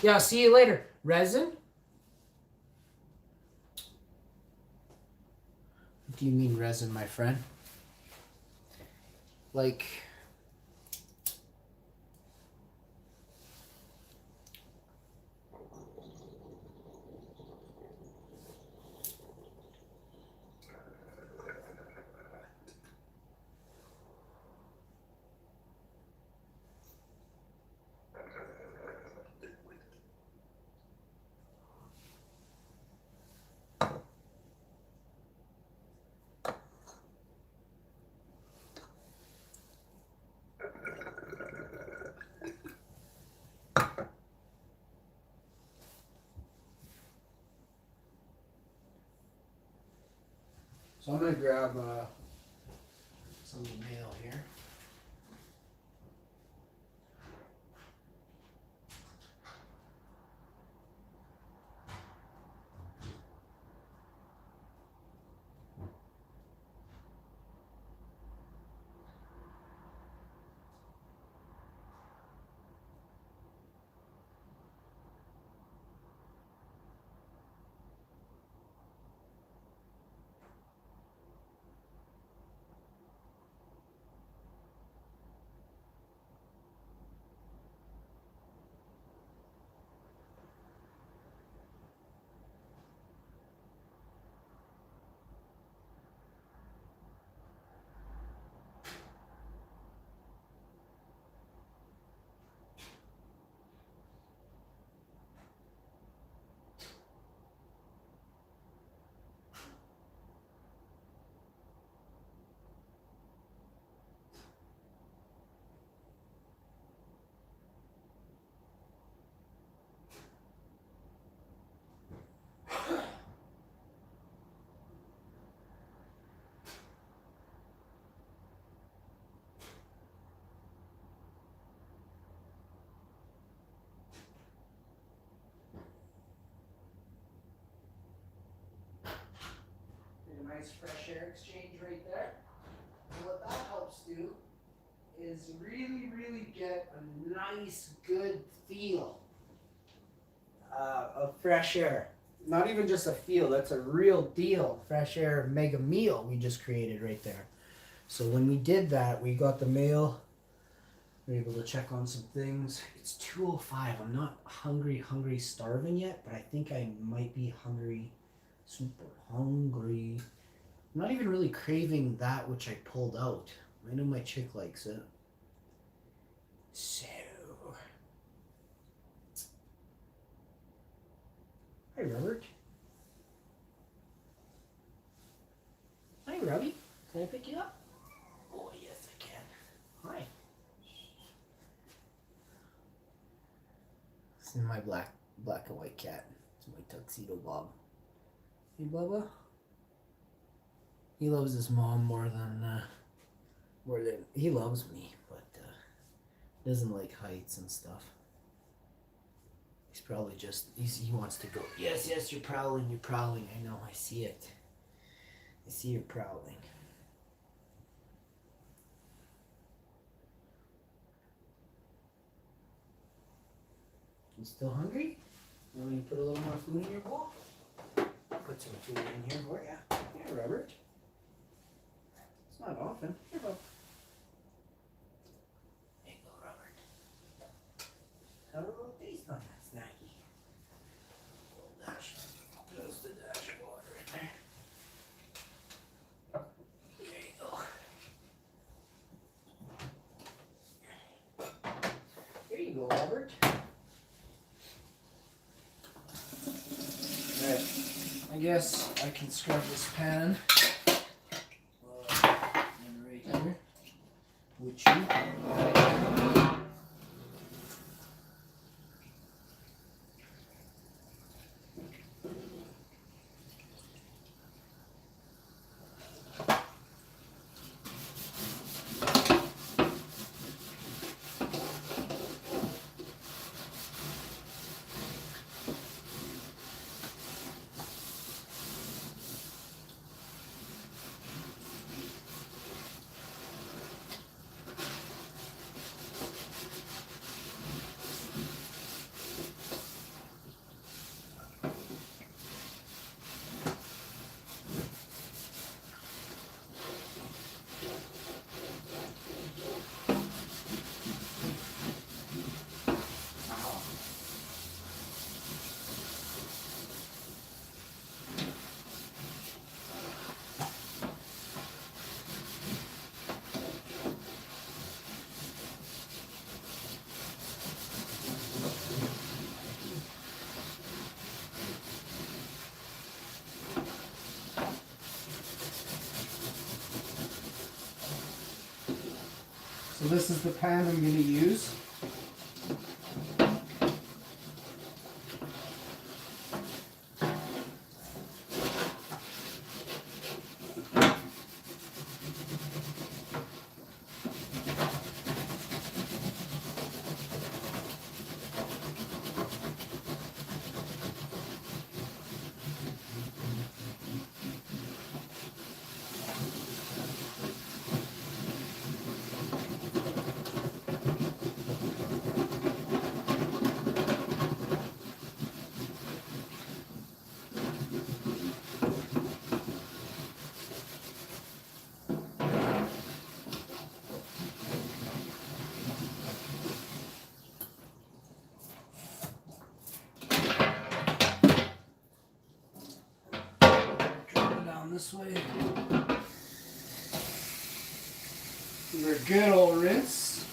Yeah, I'll see you later. Resin? What do you mean resin, my friend? Like... So I'm gonna grab some mail here. A nice fresh air exchange right there. And what that helps do is really get a nice, good feel of fresh air. Not even just a feel, that's a real deal. Fresh air mega meal we just created right there. So when we did that, we got the mail. We were able to check on some things. It's 2:05. I'm not hungry, starving yet, but I think I might be hungry, super hungry. I'm not even really craving that which I pulled out. I know my chick likes it. So... Hi, Robert. Hi, Robbie. Can I pick you up? Oh, yes, I can. Hi. This is my black and white cat. It's my tuxedo Bob. Hey, Bubba. He loves his mom more than he loves me, but doesn't like heights and stuff. He's probably just, he wants to go, yes, yes, you're prowling. I know, I see it. I see you're prowling. You still hungry? You want me to put a little more food in your bowl? Put some food in here for you. Yeah, Robert. It's not often. Here you go. There you go, Robert. Have a little taste on that snacky. Little dash. Just a dash of water in there. There you go. Here you go, Robert. Alright. I guess I can scrub this pan. Right here. Which you. So this is the pan I'm going to use. This way. Give her a good old rinse.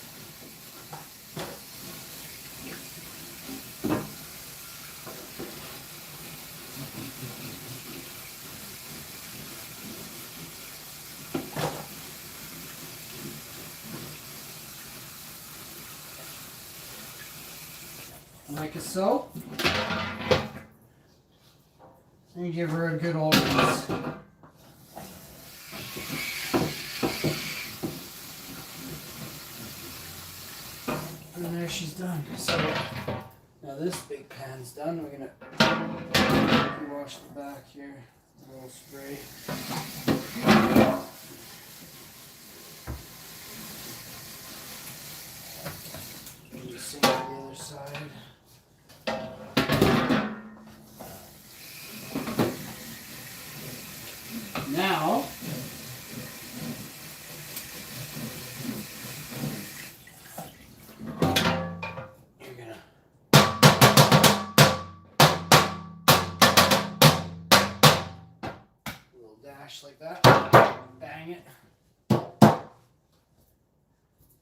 Like so. And give her a good old rinse. And there she's done. So now this big pan's done. We're gonna wash the back here. A little spray. And the same on the other side. Now like that, bang it,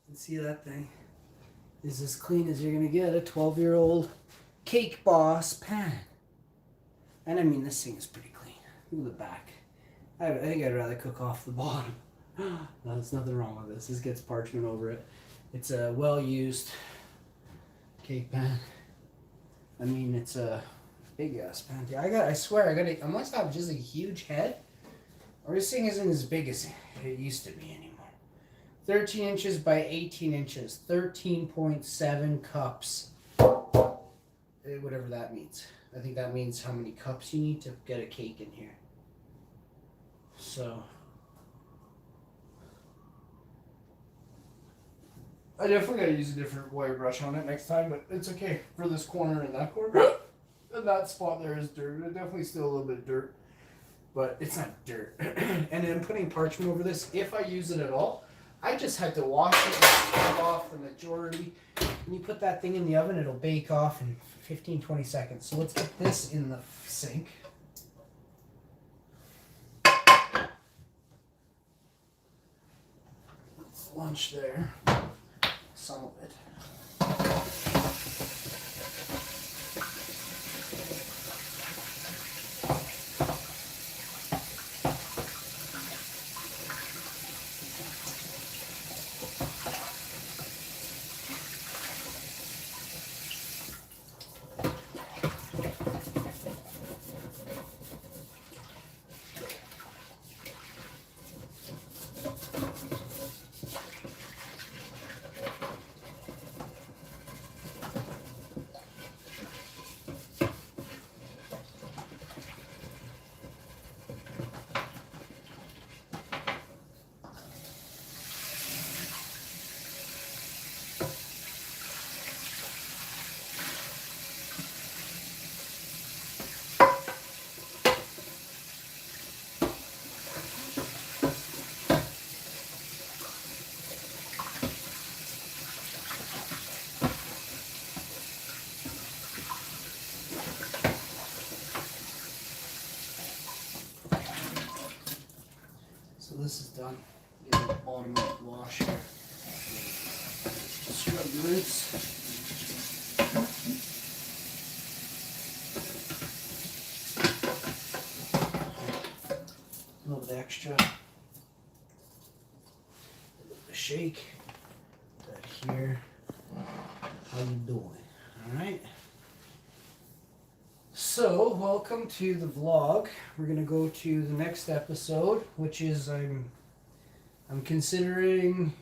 and see that thing is as clean as you're gonna get a 12-year-old Cake Boss pan. And I mean, this thing is pretty clean. Look at the back. I think I'd rather cook off the bottom. No, there's nothing wrong with this. This gets parchment over it. It's a well-used cake pan. I mean, it's a big ass pan. I swear, I must have just a huge head. Or this thing isn't as big as it used to be anymore. 13 inches by 18 inches. 13.7 cups. whatever that means. I think that means how many cups you need to get a cake in here. So I definitely gotta use a different wire brush on it next time, but it's okay for this corner and that corner. And that spot there is dirt. It definitely still a little bit of dirt, but it's not dirt. And then putting parchment over this, if I use it at all, I just had to wash it and scrub off the majority. When you put that thing in the oven, it'll bake off in 15-20 seconds. So let's get this in the sink. Lunch there. Some of it. This is done. Get the bottom of the wash here. Scrub the roots. A little bit extra. A little bit of shake. That here. How you doing? Alright. So, welcome to the vlog. We're gonna go to the next episode, which is I'm considering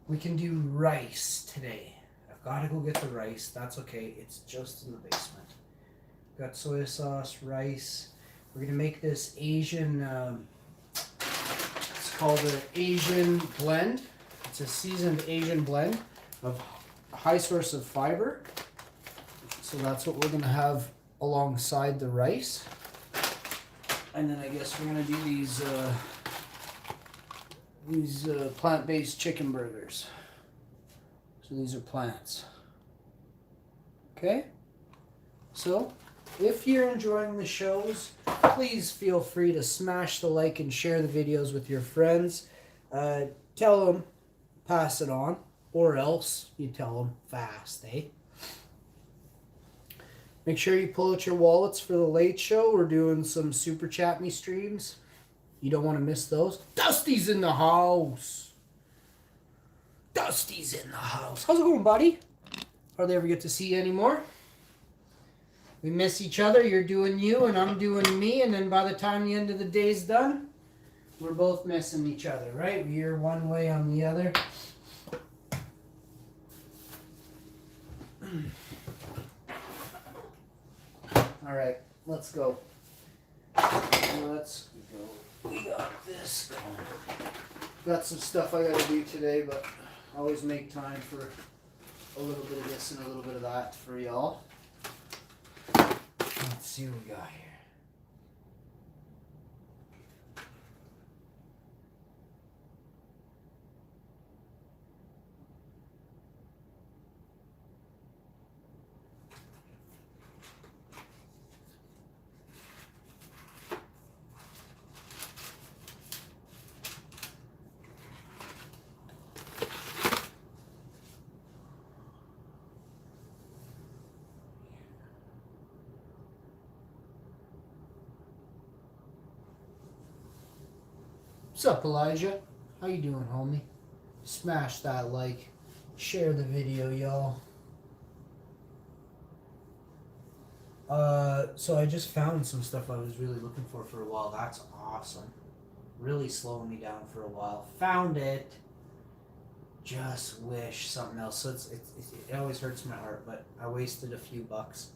we can do rice today. I've got to go get the rice. That's okay. It's just in the basement. Got soy sauce, rice. We're gonna make this Asian. It's called an Asian blend. It's a seasoned Asian blend of high source of fiber. So that's what we're going to have alongside the rice. And then I guess we're going to do these plant-based chicken burgers. So these are plants. Okay? So, if you're enjoying the shows, please feel free to smash the like and share the videos with your friends. Tell them, pass it on, or else you tell them fast, eh? Make sure you pull out your wallets for the late show. We're doing some Super Chat Me streams. You don't want to miss those. Dusty's in the house. Dusty's in the house. How's it going, buddy? Hardly ever get to see you anymore. We miss each other. You're doing you and I'm doing me. And then by the time the end of the day's done, we're both missing each other, right? You're one way, I'm the other. All right, let's go. Let's go. We got this going. Got some stuff I gotta do today, but I always make time for a little bit of this and a little bit of that for y'all. Let's see what we got here. What's up, Elijah? How you doing, homie? Smash that like. Share the video, y'all. So I just found some stuff I was really looking for a while. That's awesome. Really slowing me down for a while. Found it. just wish something else. So it always hurts my heart, but I wasted a few bucks.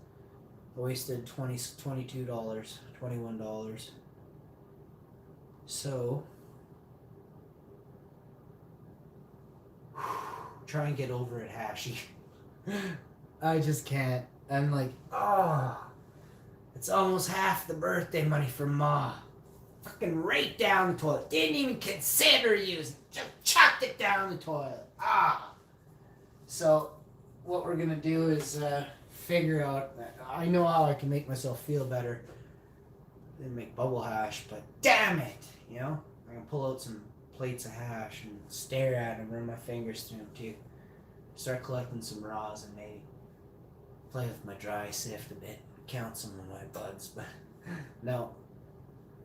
I wasted $22, $21. So try and get over it, Hashi. I just can't. I'm like, oh, it's almost half the birthday money for Ma. Fucking right down the toilet. Didn't even consider using. Just chucked it down the toilet. Ah. So, what we're gonna do is figure out. I know how I can make myself feel better than make bubble hash, but damn it, you know, I can pull out some plates of hash and stare at them, run my fingers through them too. Start collecting some raws and maybe play with my dry sift a bit, count some of my buds, but no.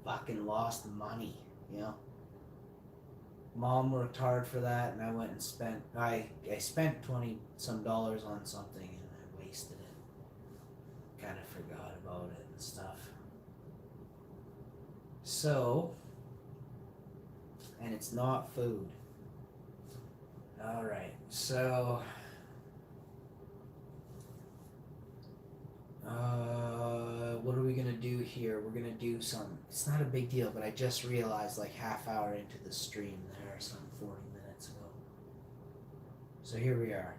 Fucking lost the money, you know. Mom worked hard for that, and I went and spent. I spent $20 some on something, and I wasted it. Kind of forgot about it and stuff. So, and it's not food. All right, so. What are we gonna do here? We're gonna do some. It's not a big deal, but I just realized like half hour into the stream there, some 40 minutes ago. So here we are.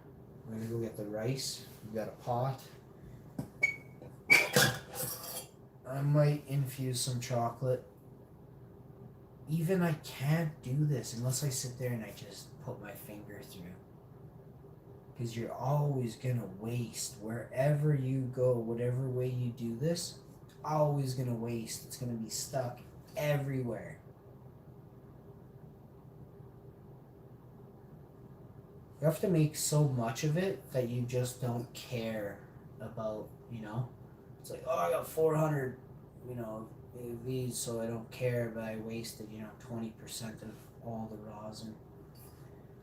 We're gonna go get the rice. We've got a pot. I might infuse some chocolate. Even I can't do this unless I sit there and I just put my finger through. Because you're always going to waste. Wherever you go, whatever way you do this, always going to waste. It's going to be stuck everywhere. You have to make so much of it that you just don't care about, you know. It's like, oh, I got 400, you know, these, so I don't care, but I wasted, you know, 20% of all the rosin.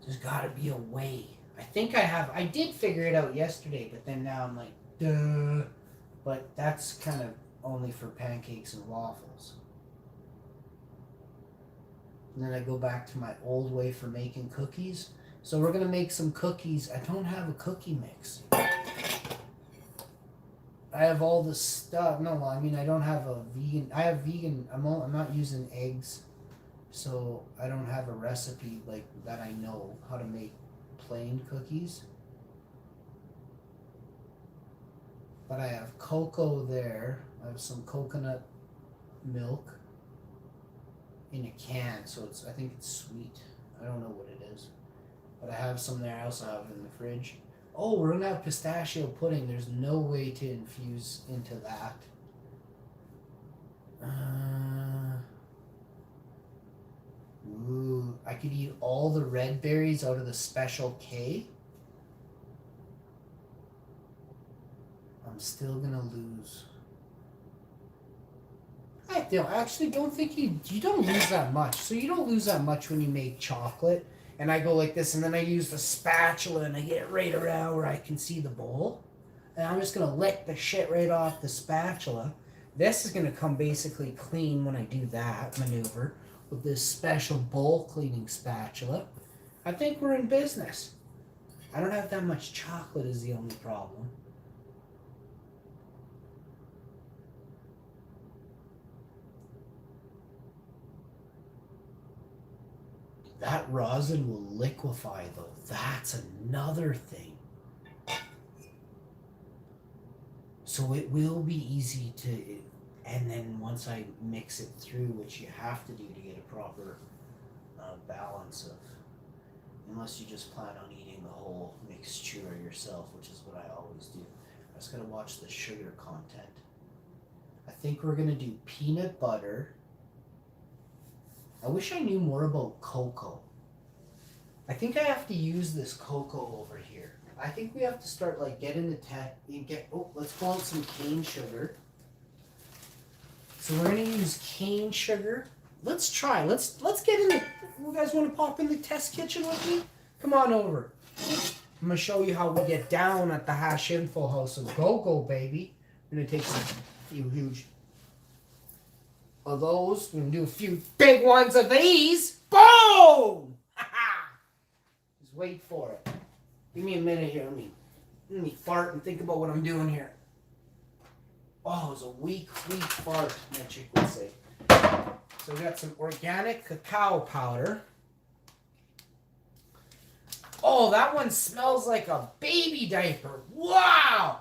There's got to be a way. I did figure it out yesterday, but then now I'm like, duh. But that's kind of only for pancakes and waffles. And then I go back to my old way for making cookies. So we're going to make some cookies. I don't have a cookie mix. I have all the stuff. No, I mean, I don't have a vegan. I have vegan. I'm not using eggs. So I don't have a recipe like that I know how to make plain cookies. But I have cocoa there. I have some coconut milk in a can, so I think it's sweet. I don't know what it is. But I have some there. I also have it in the fridge. Oh, we're gonna have pistachio pudding. There's no way to infuse into that. Ooh, I could eat all the red berries out of the Special K. I'm still gonna lose. I actually don't think you don't lose that much. So you don't lose that much when you make chocolate. And I go like this, and then I use the spatula, and I get it right around where I can see the bowl. And I'm just gonna lick the shit right off the spatula. This is gonna come basically clean when I do that maneuver with this special bowl cleaning spatula. I think we're in business. I don't have that much chocolate is the only problem. That rosin will liquefy though. That's another thing. So it will be easy to, and then once I mix it through, which you have to do to get a proper balance of, unless you just plan on eating the whole mixture yourself, which is what I always do. I just gotta watch the sugar content. I think we're gonna do peanut butter. I wish I knew more about cocoa. I think I have to use this cocoa over here. I think we have to start like getting the let's pull out some cane sugar. So we're gonna use cane sugar. Let's try. Let's get in the. You guys want to pop in the test kitchen with me? Come on over. I'm gonna show you how we get down at the Hash Info House of Go baby. I'm gonna take some few huge of those. We're gonna do a few big ones of these. Boom! As Wait for it. Give me a minute here. Let me fart and think about what I'm doing here. Oh, it was a weak fart, my chick would say. So we got some organic cacao powder. Oh, that one smells like a baby diaper. Wow!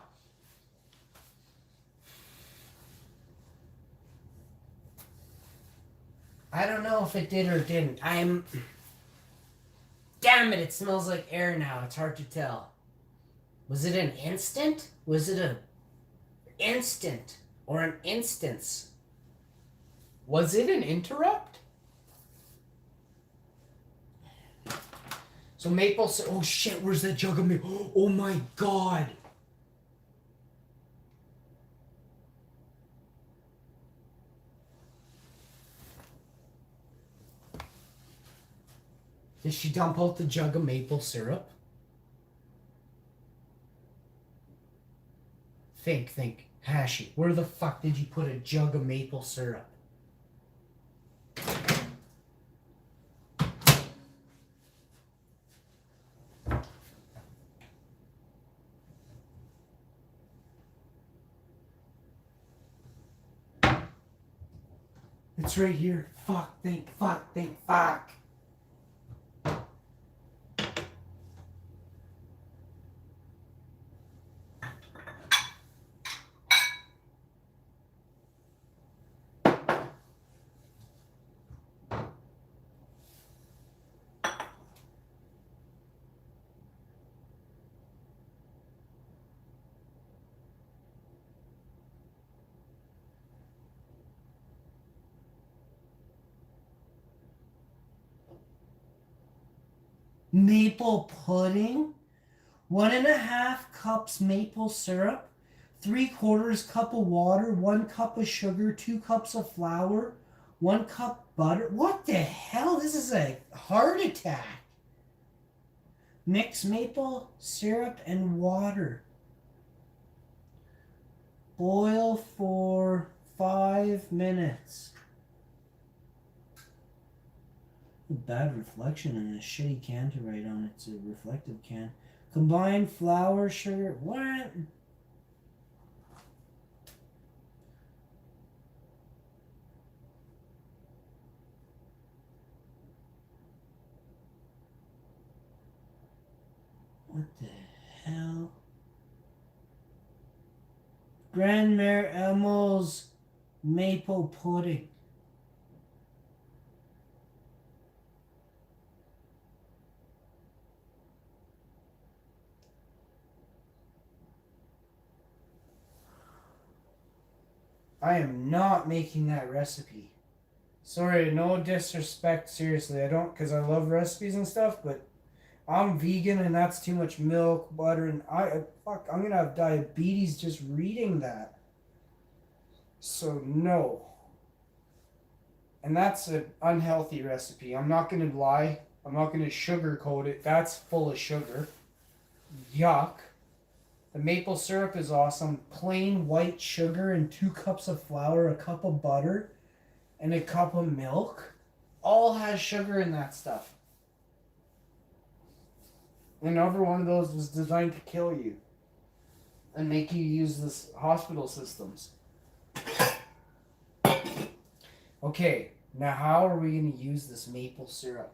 I don't know if it did or didn't. Damn it, it smells like air now. It's hard to tell. Was it an instant? Was it an instant or an instance? Was it an interrupt? So maple syrup. Oh shit, where's that jug of maple? Oh my god. Did she dump out the jug of maple syrup? Think. Hashi, where the fuck did you put a jug of maple syrup? It's right here. Fuck. Maple pudding? 1.5 cups maple syrup, 3/4 cup of water, 1 cup of sugar, 2 cups of flour, 1 cup butter. What the hell? This is a heart attack. Mix maple syrup and water. Boil for 5 minutes. A bad reflection in a shitty can to write on. It's a reflective can. Combine flour, sugar. What? What the hell? Grandmère Emil's maple pudding. I am not making that recipe. Sorry, no disrespect, seriously. I don't, because I love recipes and stuff, but I'm vegan and that's too much milk, butter, and I'm gonna have diabetes just reading that. So, no. And that's an unhealthy recipe. I'm not gonna lie. I'm not gonna sugarcoat it. That's full of sugar. Yuck. The maple syrup is awesome. Plain white sugar and 2 cups of flour, a cup of butter, and a cup of milk. All has sugar in that stuff. And every one of those was designed to kill you and make you use this hospital systems. Okay, now how are we going to use this maple syrup?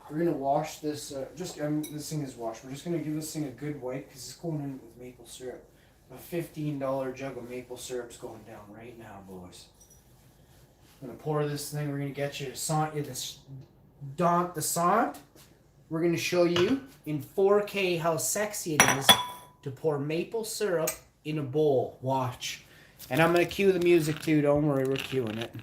We're going to wash this, this thing is washed. We're just going to give this thing a good wipe because it's going in with maple syrup. A $15 jug of maple syrup's going down right now, boys. I'm going to pour this thing. We're going to get you this Dante Descente. We're going to show you in 4K how sexy it is to pour maple syrup in a bowl. Watch. And I'm going to cue the music too. Don't worry, we're cueing it.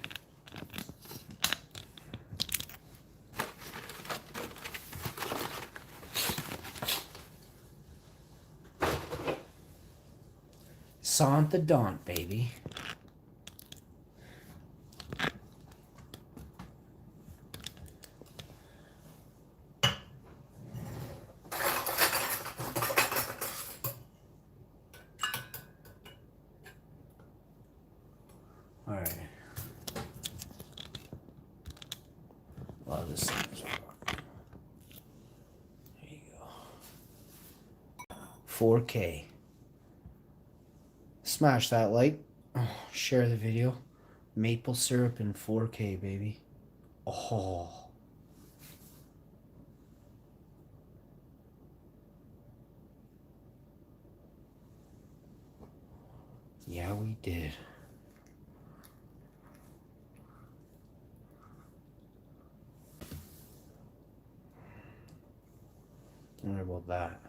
Santa Dante, baby. All right. A lot of this thing is wrong. There you go. 4K. Smash that like. Oh, share the video. Maple syrup in 4K, baby. Oh. Yeah, we did. What about that?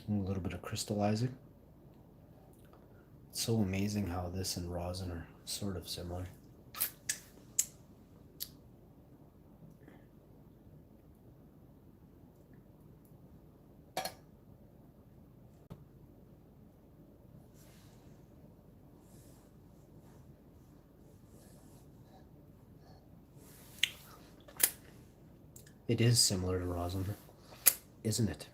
A little bit of crystallizing. It's so amazing how this and rosin are sort of similar. It is similar to rosin, isn't it?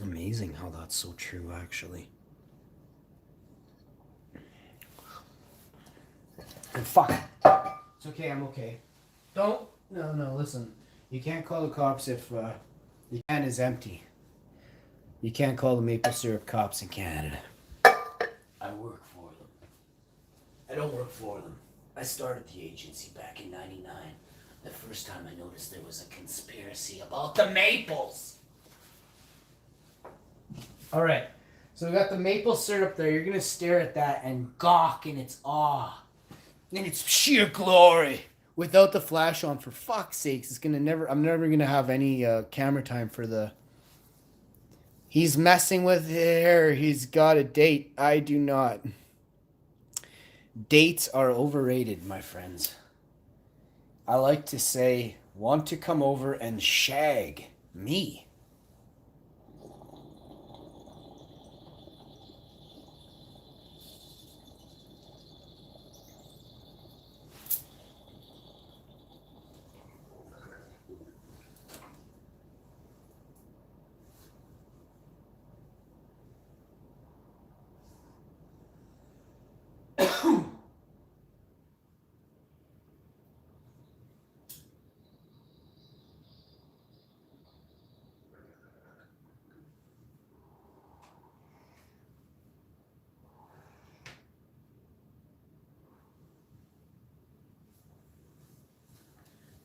Amazing how that's so true, actually. And fuck. It's okay, I'm okay. Don't. No, listen. You can't call the cops if the can is empty. You can't call the maple syrup cops in Canada. I work for them. I don't work for them. I started the agency back in '99. The first time I noticed there was a conspiracy about the maples. Alright, so we got the maple syrup there. You're going to stare at that and gawk in its awe. In its sheer glory. Without the flash on, for fuck's sakes. It's gonna never. I'm never going to have any camera time for the... He's messing with her. He's got a date. I do not. Dates are overrated, my friends. I like to say, want to come over and shag me.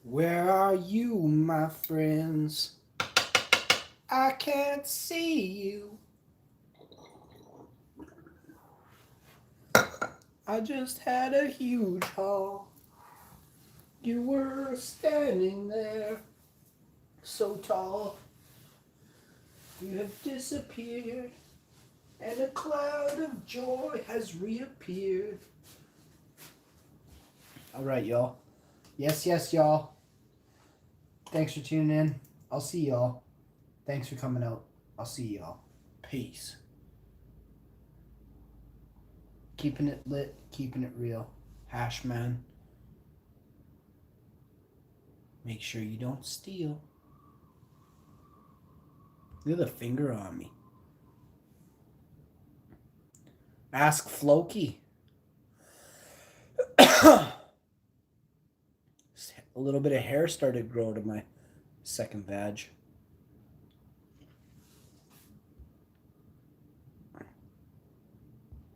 Where are you, my friends? I can't see you. I just had a huge haul. You were standing there, so tall. You have disappeared, and a cloud of joy has reappeared. All right, y'all. Yes, y'all. Thanks for tuning in. I'll see y'all. Thanks for coming out. I'll see y'all. Peace. Keeping it lit, keeping it real. Hashman. Make sure you don't steal. Look at the finger on me. Ask Floki. A little bit of hair started growing to my second badge.